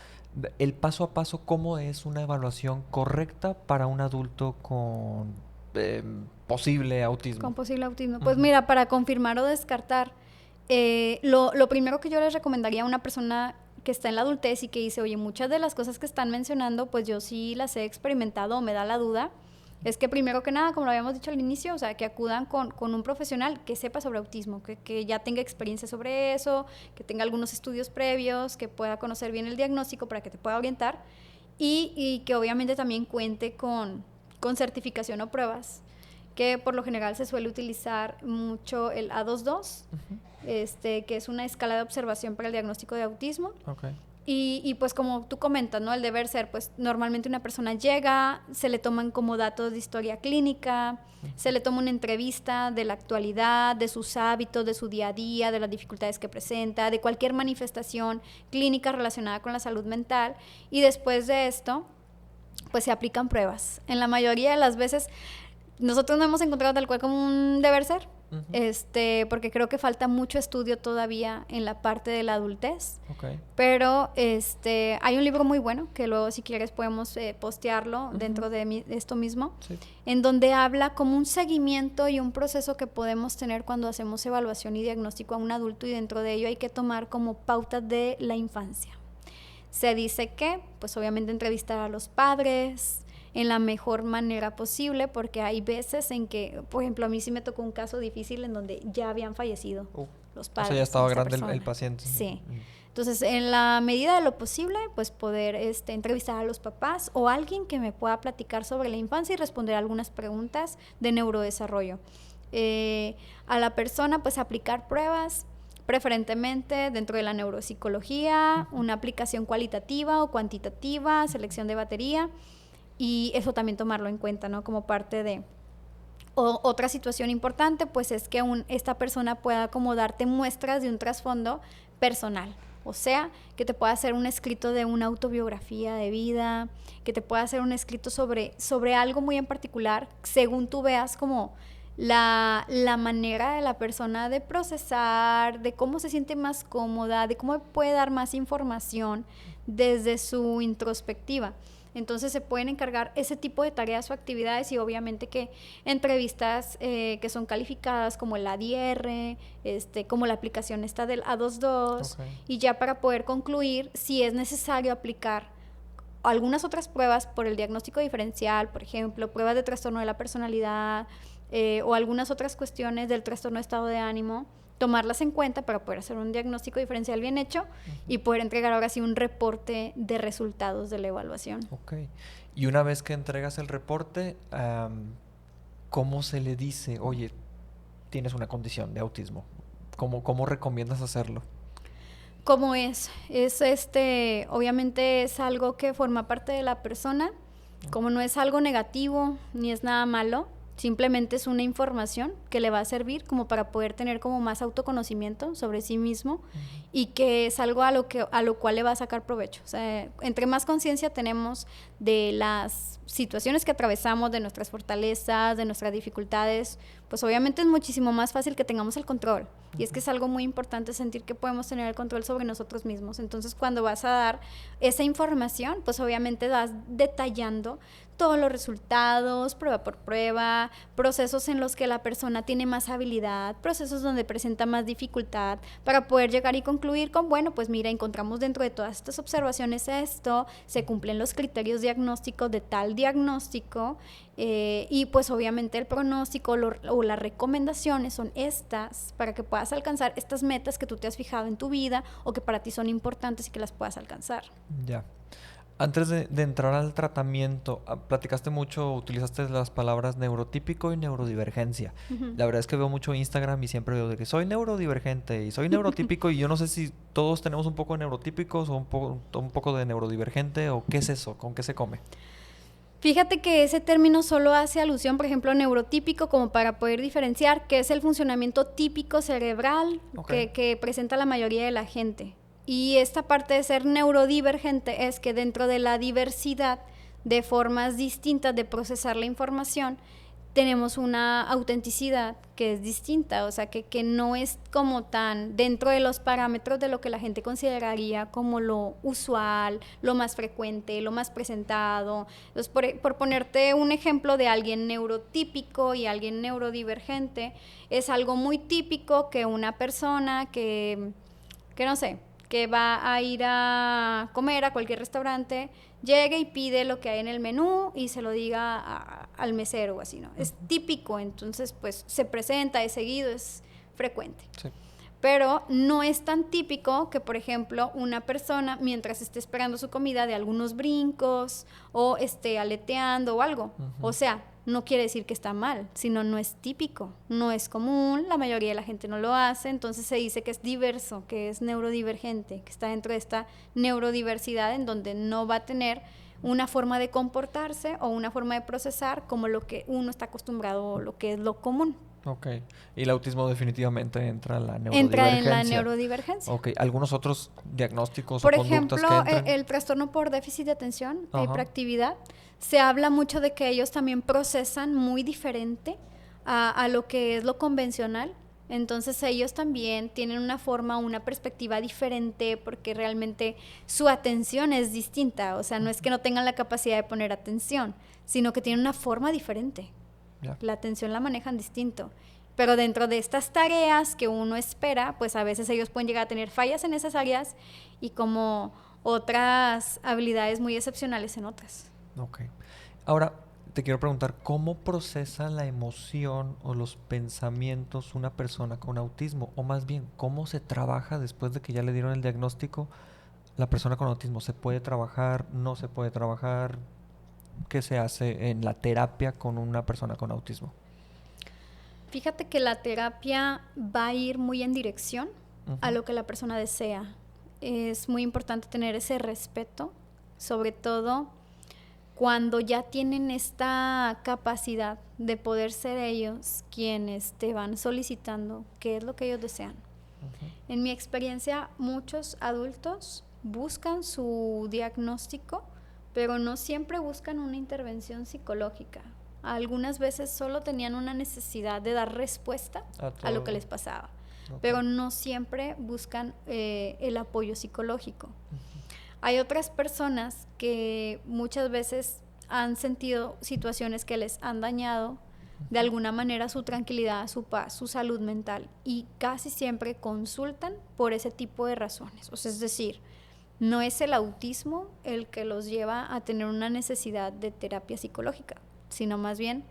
El paso a paso, ¿cómo es una evaluación correcta para un adulto con posible autismo? Con posible autismo. Pues Ujú. mira, para confirmar o descartar, lo primero que yo les recomendaría a una persona que está en la adultez y que dice, oye, muchas de las cosas que están mencionando, pues yo sí las he experimentado o me da la duda, es que primero que nada, como lo habíamos dicho al inicio, o sea, que acudan con un profesional que sepa sobre autismo, que ya tenga experiencia sobre eso, que tenga algunos estudios previos, que pueda conocer bien el diagnóstico para que te pueda orientar y que obviamente también cuente con certificación o pruebas, que por lo general se suele utilizar mucho el A22, Ujú. que es una escala de observación para el diagnóstico de autismo. Ok. Y pues como tú comentas, ¿no? El deber ser, pues normalmente una persona llega, se le toman como datos de historia clínica, se le toma una entrevista de la actualidad, de sus hábitos, de su día a día, de las dificultades que presenta, de cualquier manifestación clínica relacionada con la salud mental. Y después de esto, pues se aplican pruebas. En la mayoría de las veces, nosotros no hemos encontrado tal cual como un deber ser, Ujú. porque creo que falta mucho estudio todavía en la parte de la adultez. Ok. Pero hay un libro muy bueno que luego si quieres podemos postearlo Ujú. dentro de esto mismo, Sí. en donde habla como un seguimiento y un proceso que podemos tener cuando hacemos evaluación y diagnóstico a un adulto y dentro de ello hay que tomar como pautas de la infancia. Se dice que, pues obviamente entrevistar a los padres en la mejor manera posible, porque hay veces en que, por ejemplo, a mí sí me tocó un caso difícil en donde ya habían fallecido los O padres sea, ya de estaba esta grande el persona. paciente. Sí. Mm. Entonces, en la medida de lo posible, pues poder entrevistar a los papás o alguien que me pueda platicar sobre la infancia y responder algunas preguntas de neurodesarrollo. A la persona, pues aplicar pruebas, preferentemente dentro de la neuropsicología, una aplicación cualitativa o cuantitativa, selección de batería, y eso también tomarlo en cuenta, ¿no? Como parte de... otra situación importante, pues es que esta persona pueda como darte muestras de un trasfondo personal. O sea, que te pueda hacer un escrito de una autobiografía de vida, que te pueda hacer un escrito sobre algo muy en particular, según tú veas como la manera de la persona de procesar, de cómo se siente más cómoda, de cómo puede dar más información desde su introspectiva. Entonces se pueden encargar ese tipo de tareas o actividades y obviamente que entrevistas que son calificadas como el ADR, como la aplicación esta del A22, Okay. y ya para poder concluir si es necesario aplicar algunas otras pruebas por el diagnóstico diferencial, por ejemplo, pruebas de trastorno de la personalidad o algunas otras cuestiones del trastorno de estado de ánimo, tomarlas en cuenta para poder hacer un diagnóstico diferencial bien hecho y poder entregar ahora sí un reporte de resultados de la evaluación. Ok. Y una vez que entregas el reporte, ¿cómo se le dice, oye, tienes una condición de autismo? ¿Cómo recomiendas hacerlo? ¿Cómo es? Obviamente es algo que forma parte de la persona, como no es algo negativo ni es nada malo, Simplemente es una información que le va a servir como para poder tener como más autoconocimiento sobre sí mismo y que es algo a lo cual le va a sacar provecho. O sea, entre más conciencia tenemos de las situaciones que atravesamos, de nuestras fortalezas, de nuestras dificultades, pues obviamente es muchísimo más fácil que tengamos el control. Y es que es algo muy importante sentir que podemos tener el control sobre nosotros mismos. Entonces, cuando vas a dar esa información, pues obviamente vas detallando todos los resultados, prueba por prueba, procesos en los que la persona tiene más habilidad, procesos donde presenta más dificultad, para poder llegar y concluir con, bueno, pues mira, encontramos dentro de todas estas observaciones esto, se cumplen los criterios diagnósticos de tal diagnóstico, y pues obviamente el pronóstico o las recomendaciones son estas para que puedas alcanzar estas metas que tú te has fijado en tu vida o que para ti son importantes y que las puedas alcanzar. Ya. Antes de entrar al tratamiento, platicaste mucho, utilizaste las palabras neurotípico y neurodivergencia. La verdad es que veo mucho Instagram y siempre veo de que soy neurodivergente y soy neurotípico y yo no sé si todos tenemos un poco de neurotípicos o un poco de neurodivergente o qué es eso, con qué se come. Fíjate que ese término solo hace alusión, por ejemplo, a neurotípico, como para poder diferenciar qué es el funcionamiento típico cerebral que presenta la mayoría de la gente. Y esta parte de ser neurodivergente es que dentro de la diversidad de formas distintas de procesar la información, tenemos una autenticidad que es distinta, o sea, que no es como tan dentro de los parámetros de lo que la gente consideraría como lo usual, lo más frecuente, lo más presentado. Entonces, por ponerte un ejemplo de alguien neurotípico y alguien neurodivergente, es algo muy típico que una persona que no sé, que va a ir a comer a cualquier restaurante, llegue y pide lo que hay en el menú y se lo diga al mesero o así, ¿no? Es típico, entonces pues se presenta, es seguido, es frecuente. Sí. Pero no es tan típico que, por ejemplo, una persona, mientras esté esperando su comida, de algunos brincos o esté aleteando o algo. O sea, no quiere decir que está mal, sino no es típico, no es común, la mayoría de la gente no lo hace, entonces se dice que es diverso, que es neurodivergente, que está dentro de esta neurodiversidad en donde no va a tener una forma de comportarse o una forma de procesar como lo que uno está acostumbrado, lo que es lo común. Ok. Y el autismo definitivamente entra en la neurodivergencia. Entra en la neurodivergencia. Ok. ¿Algunos otros diagnósticos por o conductas ejemplo, que entran? El trastorno por déficit de atención, hiperactividad, se habla mucho de que ellos también procesan muy diferente a lo que es lo convencional. Entonces ellos también tienen una forma, una perspectiva diferente porque realmente su atención es distinta. O sea, no es que no tengan la capacidad de poner atención, sino que tienen una forma diferente. Yeah. La atención la manejan distinto. Pero dentro de estas tareas que uno espera, pues a veces ellos pueden llegar a tener fallas en esas áreas y como otras habilidades muy excepcionales en otras. Ok. Ahora, te quiero preguntar, ¿cómo procesa la emoción o los pensamientos una persona con autismo? O más bien, ¿cómo se trabaja después de que ya le dieron el diagnóstico la persona con autismo? ¿Se puede trabajar? ¿No se puede trabajar? ¿Qué se hace en la terapia con una persona con autismo? Fíjate que la terapia va a ir muy en dirección a lo que la persona desea. Es muy importante tener ese respeto, sobre todo cuando ya tienen esta capacidad de poder ser ellos quienes te van solicitando qué es lo que ellos desean. En mi experiencia, muchos adultos buscan su diagnóstico, pero no siempre buscan una intervención psicológica. Algunas veces solo tenían una necesidad de dar respuesta a lo que les pasaba, pero no siempre buscan el apoyo psicológico. Hay otras personas que muchas veces han sentido situaciones que les han dañado de alguna manera su tranquilidad, su paz, su salud mental, y casi siempre consultan por ese tipo de razones. O sea, es decir, no es el autismo el que los lleva a tener una necesidad de terapia psicológica, sino más bien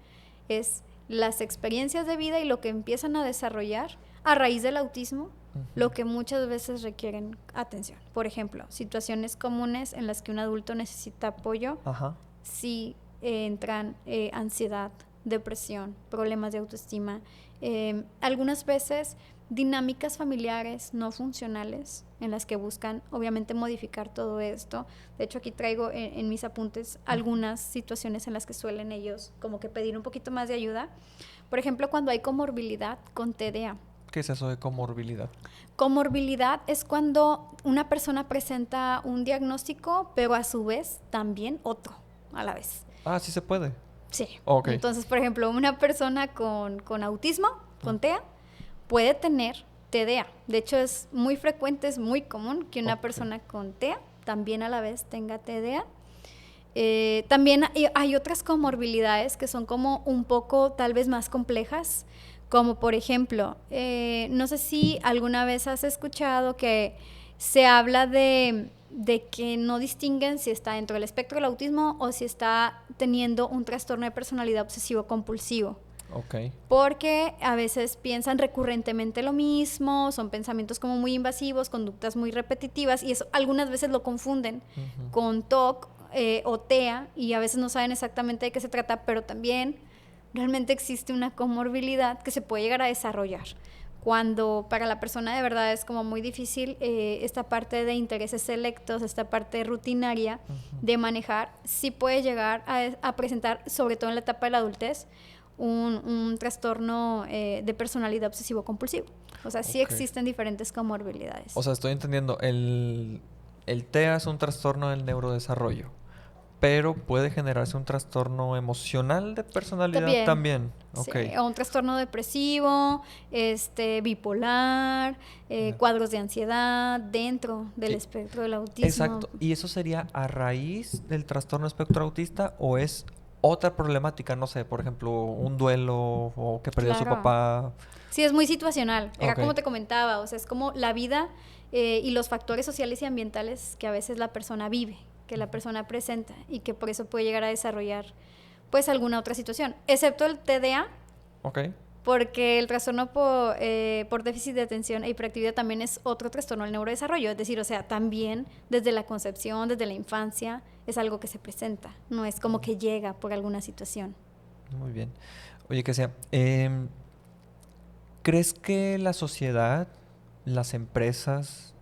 es las experiencias de vida y lo que empiezan a desarrollar a raíz del autismo, lo que muchas veces requieren atención. Por ejemplo, situaciones comunes en las que un adulto necesita apoyo, si entran ansiedad, depresión, problemas de autoestima, algunas veces dinámicas familiares no funcionales en las que buscan obviamente modificar todo esto. De hecho, aquí traigo en mis apuntes algunas situaciones en las que suelen ellos como que pedir un poquito más de ayuda. Por ejemplo, cuando hay comorbilidad con TDA. ¿Qué es eso de comorbilidad? Comorbilidad es cuando una persona presenta un diagnóstico, pero a su vez también otro a la vez. Ah, sí se puede. Sí. Okay. Entonces, por ejemplo, una persona con autismo, con TEA, puede tener TDA. De hecho, es muy frecuente, es muy común que una persona con TEA también a la vez tenga TDA. También hay otras comorbilidades que son como un poco tal vez más complejas, como por ejemplo, no sé si alguna vez has escuchado que se habla de que no distinguen si está dentro del espectro del autismo o si está teniendo un trastorno de personalidad obsesivo-compulsivo. Okay. Porque a veces piensan recurrentemente lo mismo, son pensamientos como muy invasivos, conductas muy repetitivas, y eso algunas veces lo confunden con TOC o TEA, y a veces no saben exactamente de qué se trata, pero también realmente existe una comorbilidad que se puede llegar a desarrollar. Cuando para la persona de verdad es como muy difícil esta parte de intereses selectos, esta parte rutinaria de manejar, sí puede llegar a presentar, sobre todo en la etapa de la adultez, un trastorno de personalidad obsesivo-compulsivo. O sea, sí existen diferentes comorbilidades. O sea, estoy entendiendo, el TEA es un trastorno del neurodesarrollo, pero puede generarse un trastorno emocional de personalidad también. Sí, o un trastorno depresivo, bipolar, cuadros de ansiedad dentro del espectro del autismo. Exacto. ¿Y eso sería a raíz del trastorno espectro autista o es otra problemática? No sé, por ejemplo, un duelo o que perdió a su papá. Sí, es muy situacional. Era como te comentaba, o sea, es como la vida y los factores sociales y ambientales que a veces la persona vive, que la persona presenta y que por eso puede llegar a desarrollar pues alguna otra situación, excepto el TDA. Porque el trastorno por déficit de atención e hiperactividad también es otro trastorno del neurodesarrollo, es decir, o sea, también desde la concepción, desde la infancia, es algo que se presenta, no es como que llega por alguna situación. Muy bien. Oye, Kesia, ¿crees que la sociedad, las empresas,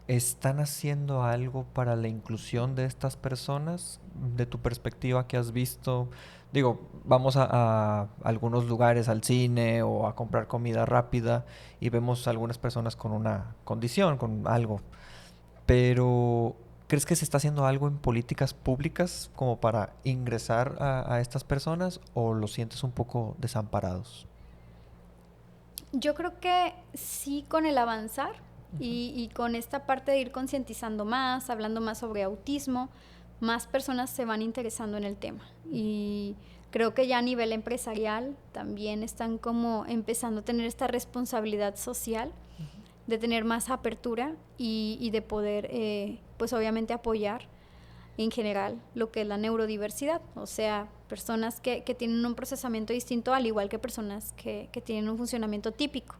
están haciendo algo para la inclusión de estas personas? De tu perspectiva, ¿qué has visto? Digo, vamos a algunos lugares, al cine o a comprar comida rápida y vemos algunas personas con una condición, con algo. Pero, ¿crees que se está haciendo algo en políticas públicas como para ingresar a estas personas o los sientes un poco desamparados? Yo creo que sí, con el avanzar y con esta parte de ir concientizando más, hablando más sobre autismo, más personas se van interesando en el tema. Y creo que ya a nivel empresarial también están como empezando a tener esta responsabilidad social de tener más apertura y de poder, pues obviamente apoyar en general lo que es la neurodiversidad, o sea, personas que tienen un procesamiento distinto al igual que personas que tienen un funcionamiento típico.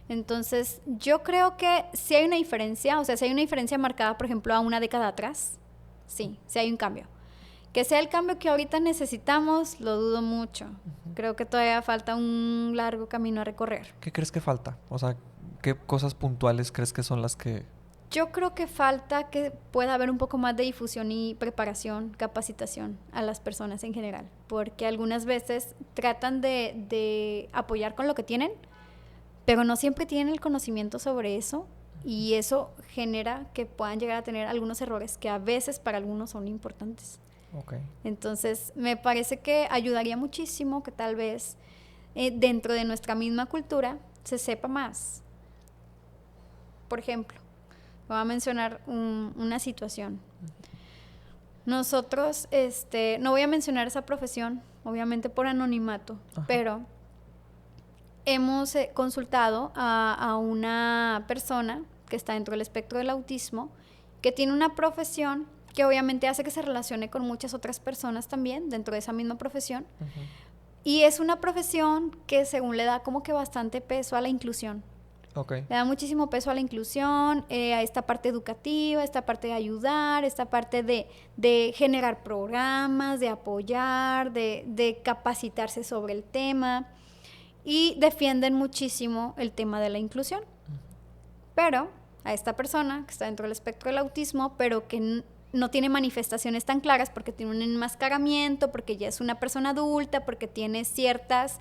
Entonces, yo creo que sí hay una diferencia, o sea, si hay una diferencia marcada, por ejemplo, a una década atrás, sí hay un cambio. Que sea el cambio que ahorita necesitamos, lo dudo mucho. Creo que todavía falta un largo camino a recorrer. ¿Qué crees que falta? O sea, ¿qué cosas puntuales crees que son las que...? Yo creo que falta que pueda haber un poco más de difusión y preparación, capacitación a las personas en general, porque algunas veces tratan de apoyar con lo que tienen, pero no siempre tienen el conocimiento sobre eso y eso genera que puedan llegar a tener algunos errores que a veces para algunos son importantes. Entonces, me parece que ayudaría muchísimo que tal vez dentro de nuestra misma cultura se sepa más. Por ejemplo, voy a mencionar una situación. Nosotros, no voy a mencionar esa profesión, obviamente por anonimato, pero hemos consultado a una persona que está dentro del espectro del autismo, que tiene una profesión que obviamente hace que se relacione con muchas otras personas también dentro de esa misma profesión. Y es una profesión que según le da como que bastante peso a la inclusión. Ok. Le da muchísimo peso a la inclusión, a esta parte educativa, esta parte de ayudar, esta parte de generar programas, de apoyar, de capacitarse sobre el tema, y defienden muchísimo el tema de la inclusión. Pero a esta persona que está dentro del espectro del autismo, pero que no tiene manifestaciones tan claras porque tiene un enmascaramiento, porque ya es una persona adulta, porque tiene ciertas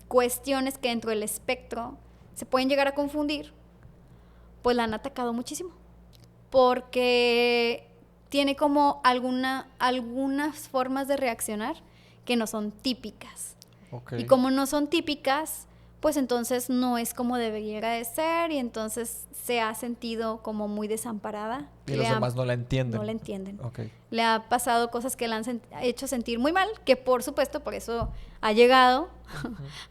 cuestiones que dentro del espectro se pueden llegar a confundir, pues la han atacado muchísimo. Porque tiene como algunas formas de reaccionar que no son típicas. Okay. Y como no son típicas, pues entonces no es como debería de ser, y entonces se ha sentido como muy desamparada. Y los demás no la entienden. No la entienden. Okay. Le ha pasado cosas que la han hecho sentir muy mal, que por supuesto por eso ha llegado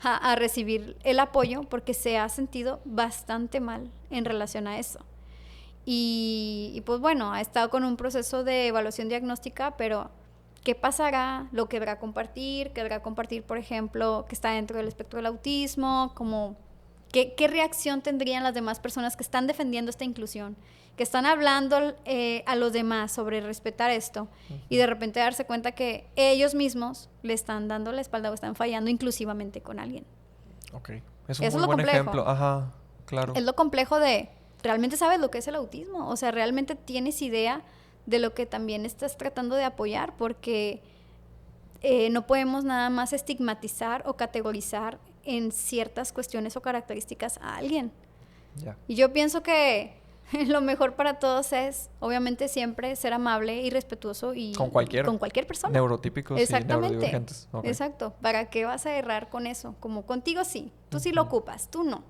a recibir el apoyo, porque se ha sentido bastante mal en relación a eso. Y pues bueno, ha estado con un proceso de evaluación diagnóstica, pero ¿qué pasará? ¿Lo querrá compartir? ¿Querrá compartir, por ejemplo, que está dentro del espectro del autismo? Como, ¿qué reacción tendrían las demás personas que están defendiendo esta inclusión? Que están hablando a los demás sobre respetar esto, y de repente darse cuenta que ellos mismos le están dando la espalda o están fallando inclusivamente con alguien. Ok. Es un muy buen ejemplo. Ajá, claro. Es lo complejo de, ¿realmente sabes lo que es el autismo? O sea, ¿realmente tienes idea de lo que también estás tratando de apoyar? Porque no podemos nada más estigmatizar o categorizar en ciertas cuestiones o características a alguien. Yeah. Y yo pienso que lo mejor para todos es, obviamente, siempre ser amable y respetuoso y con cualquier persona. Neurotípicos y neurodivergentes. Okay. Exacto. ¿Para qué vas a errar con eso? Como contigo sí, tú sí lo ocupas, tú no.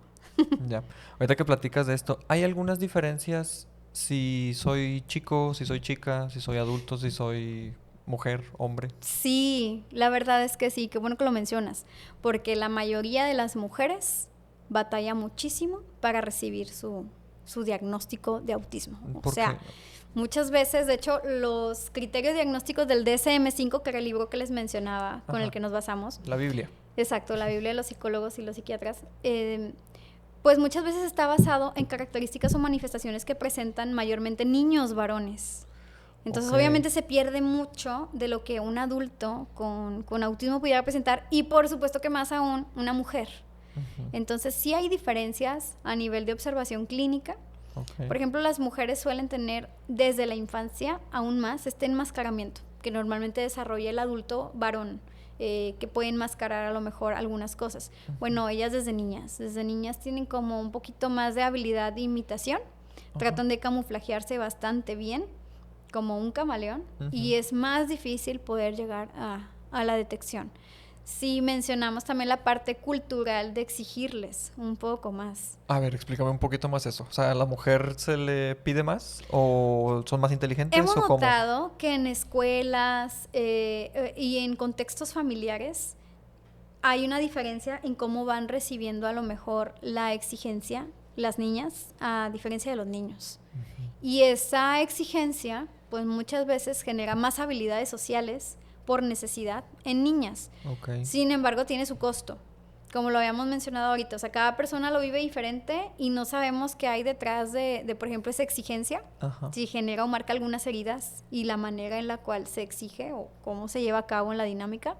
Ya. Ahorita que platicas de esto, ¿hay algunas diferencias si soy chico, si soy chica, si soy adulto, si soy mujer, hombre? Sí, la verdad es que sí, qué bueno que lo mencionas, porque la mayoría de las mujeres batalla muchísimo para recibir su diagnóstico de autismo. O sea, muchas veces, de hecho, los criterios diagnósticos del DSM-5, que era el libro que les mencionaba, con el que nos basamos. La Biblia. Exacto, la Biblia de los psicólogos y los psiquiatras. Pues muchas veces está basado en características o manifestaciones que presentan mayormente niños varones. Entonces, obviamente se pierde mucho de lo que un adulto con autismo pudiera presentar, y por supuesto que más aún una mujer. Entonces, sí hay diferencias a nivel de observación clínica. Por ejemplo, las mujeres suelen tener desde la infancia aún más este enmascaramiento que normalmente desarrolla el adulto varón, que puede enmascarar a lo mejor algunas cosas. Bueno, ellas desde niñas tienen como un poquito más de habilidad de imitación, tratan de camuflajearse bastante bien, como un camaleón, y es más difícil poder llegar a la detección. Sí, mencionamos también la parte cultural de exigirles un poco más. A ver, explícame un poquito más eso. O sea, ¿a la mujer se le pide más o son más inteligentes? Hemos ¿o notado que en escuelas y en contextos familiares hay una diferencia en cómo van recibiendo a lo mejor la exigencia las niñas a diferencia de los niños. Y esa exigencia, pues muchas veces genera más habilidades sociales por necesidad en niñas. Sin embargo, tiene su costo, como lo habíamos mencionado ahorita. O sea, cada persona lo vive diferente y no sabemos qué hay detrás de por ejemplo, esa exigencia. Si genera o marca algunas heridas y la manera en la cual se exige o cómo se lleva a cabo en la dinámica.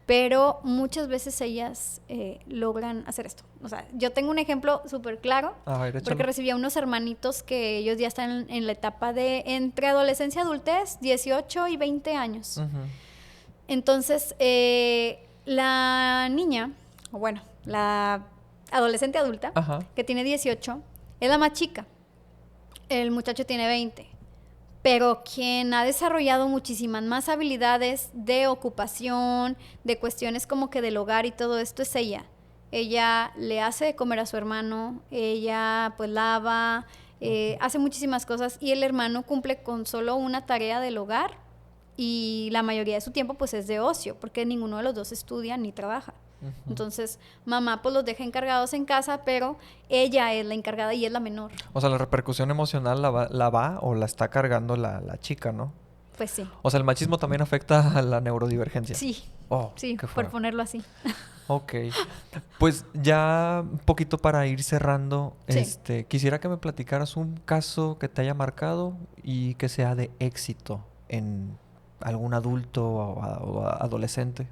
Pero muchas veces ellas logran hacer esto. O sea, yo tengo un ejemplo súper claro, porque recibí a unos hermanitos que ellos ya están en la etapa de entre adolescencia y adultez, 18 y 20 años. Entonces, la niña, o bueno, la adolescente adulta, que tiene 18, es la más chica. El muchacho tiene 20. Pero quien ha desarrollado muchísimas más habilidades de ocupación, de cuestiones como que del hogar y todo esto, es ella. Ella le hace de comer a su hermano, ella pues lava, hace muchísimas cosas, y el hermano cumple con solo una tarea del hogar, y la mayoría de su tiempo pues es de ocio, porque ninguno de los dos estudia ni trabaja. Entonces, mamá pues los deja encargados en casa, pero ella es la encargada y es la menor. O sea, la repercusión emocional la va o la está cargando la chica, ¿no? Pues sí. O sea, el machismo también afecta a la neurodivergencia. Sí, sí, por ponerlo así. Ok. Pues ya un poquito para ir cerrando, Sí. quisiera que me platicaras un caso que te haya marcado y que sea de éxito en algún adulto o adolescente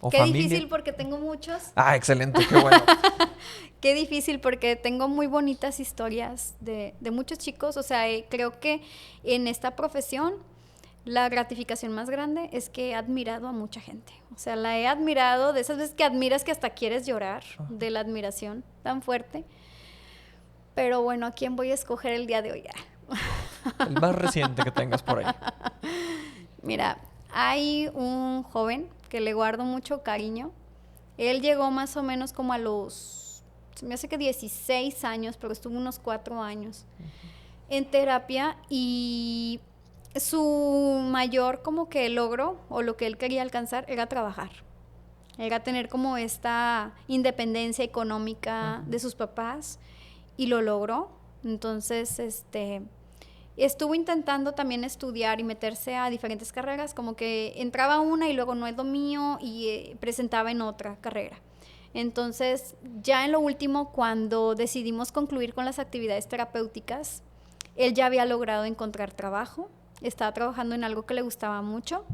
o Qué familia. difícil porque tengo muchos. Ah, excelente, qué bueno. Qué difícil porque tengo muy bonitas historias de muchos chicos. O sea, creo que en esta profesión la gratificación más grande es que he admirado a mucha gente. O sea, la he admirado de esas veces que admiras que hasta quieres llorar Ajá. de la admiración tan fuerte. Pero bueno, ¿a quién voy a escoger el día de hoy? El más reciente que tengas por ahí. Mira, hay un joven que le guardo mucho cariño. Él llegó más o menos como a los, se me hace que 16 años, pero estuvo unos 4 años en terapia y su mayor como que logro o lo que él quería alcanzar era trabajar. Era tener como esta independencia económica de sus papás y lo logró. Entonces, estuvo intentando también estudiar y meterse a diferentes carreras, como que entraba a una y luego no es lo mío y presentaba en otra carrera. Entonces, ya en lo último, cuando decidimos concluir con las actividades terapéuticas, él ya había logrado encontrar trabajo, estaba trabajando en algo que le gustaba mucho,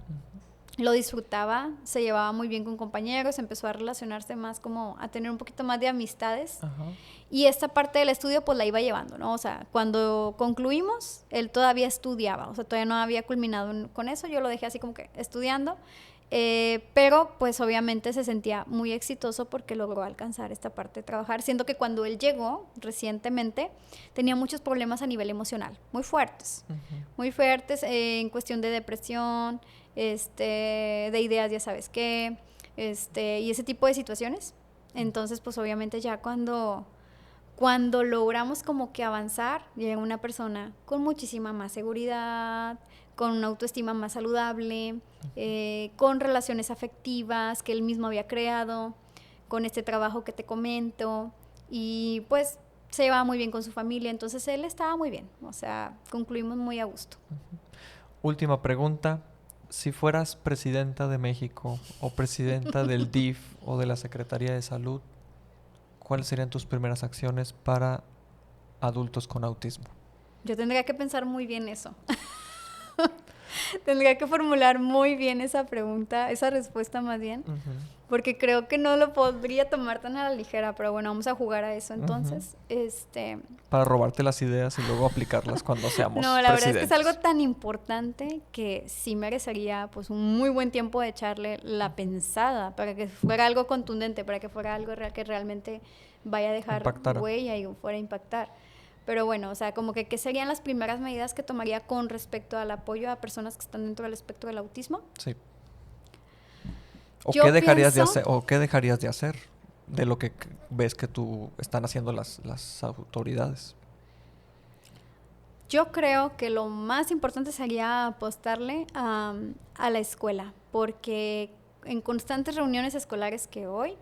lo disfrutaba, se llevaba muy bien con compañeros, empezó a relacionarse más como a tener un poquito más de amistades. Ajá. Y esta parte del estudio pues la iba llevando, ¿no? O sea, cuando concluimos, él todavía estudiaba, o sea, todavía no había culminado con eso, yo lo dejé así como que estudiando, pero pues obviamente se sentía muy exitoso porque logró alcanzar esta parte de trabajar, siendo que cuando él llegó recientemente tenía muchos problemas a nivel emocional, muy fuertes en cuestión de depresión, de ideas, ya sabes qué, y ese tipo de situaciones. Entonces, pues obviamente ya cuando logramos como que avanzar, llega una persona con muchísima más seguridad, con una autoestima más saludable, con relaciones afectivas que él mismo había creado, con este trabajo que te comento, y pues se llevaba muy bien con su familia, entonces él estaba muy bien, o sea, concluimos muy a gusto. Última pregunta. Si fueras presidenta de México o presidenta del DIF o de la Secretaría de Salud, ¿cuáles serían tus primeras acciones para adultos con autismo? Yo tendría que pensar muy bien eso. Tendría que formular muy bien esa pregunta, esa respuesta más bien, porque creo que no lo podría tomar tan a la ligera, pero bueno, vamos a jugar a eso entonces. Para robarte las ideas y luego aplicarlas cuando seamos No, la verdad es que es algo presidentes. tan importante que sí merecería pues un muy buen tiempo de echarle la pensada para que fuera algo contundente, para que fuera algo que realmente vaya a dejar Impactara. huella y fuera a impactar. Pero bueno, o sea, como que ¿qué serían las primeras medidas que tomaría con respecto al apoyo a personas que están dentro del espectro del autismo? Sí. ¿O Yo qué dejarías de pienso, hacer? ¿O qué dejarías de hacer de lo que ves que tú están haciendo las autoridades? yo creo que lo más importante sería apostarle a la escuela, porque en constantes reuniones escolares que hoy,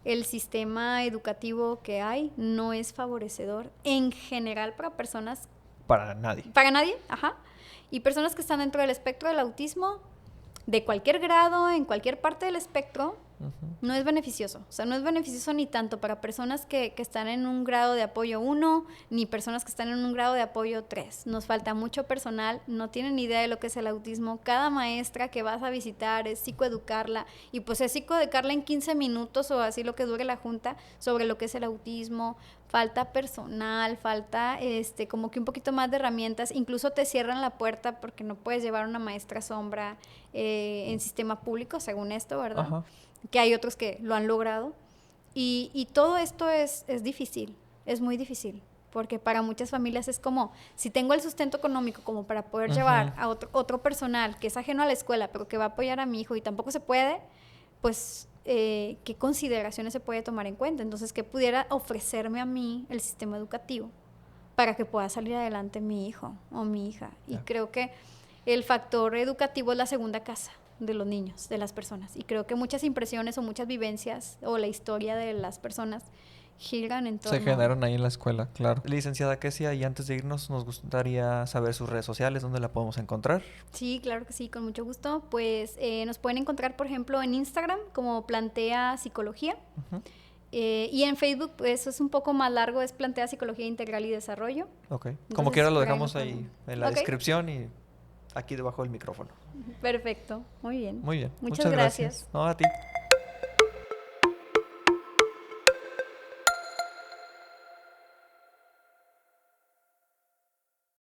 el sistema educativo que hay no es favorecedor en general para personas, Para nadie. para nadie, ajá, y personas que están dentro del espectro del autismo, de cualquier grado, en cualquier parte del espectro, no es beneficioso. O sea, no es beneficioso ni tanto para personas que están en un grado de apoyo 1, ni personas que están en un grado de apoyo 3. Nos falta mucho personal, no tienen ni idea de lo que es el autismo. Cada maestra que vas a visitar es psicoeducarla, y pues es psicoeducarla en 15 minutos o así lo que dure la junta sobre lo que es el autismo. Falta personal, falta como que un poquito más de herramientas, incluso te cierran la puerta porque no puedes llevar una maestra sombra en sistema público, según esto, ¿verdad? Ajá. Que hay otros que lo han logrado. Y todo esto es difícil, es muy difícil, porque para muchas familias es como, si tengo el sustento económico como para poder llevar a otro personal que es ajeno a la escuela, pero que va a apoyar a mi hijo y tampoco se puede, pues, ¿qué consideraciones se puede tomar en cuenta? Entonces, ¿qué pudiera ofrecerme a mí el sistema educativo para que pueda salir adelante mi hijo o mi hija? Y creo que el factor educativo es la segunda casa de los niños, de las personas. Y creo que muchas impresiones o muchas vivencias o la historia de las personas giran en Se torno. generan ahí en la escuela, claro. Licenciada Kesia, y antes de irnos, nos gustaría saber sus redes sociales, dónde la podemos encontrar. Sí, claro que sí, con mucho gusto. Pues nos pueden encontrar, por ejemplo, en Instagram como Plantea Psicología. Ujú. Y en Facebook, pues eso es un poco más largo, es Plantea Psicología Integral y Desarrollo. Ok. Como Entonces, quiera lo por ahí dejamos nos ahí pueden- en la Ok. descripción y aquí debajo del micrófono. Perfecto, muy bien. Muy bien. Muchas gracias. No, a ti.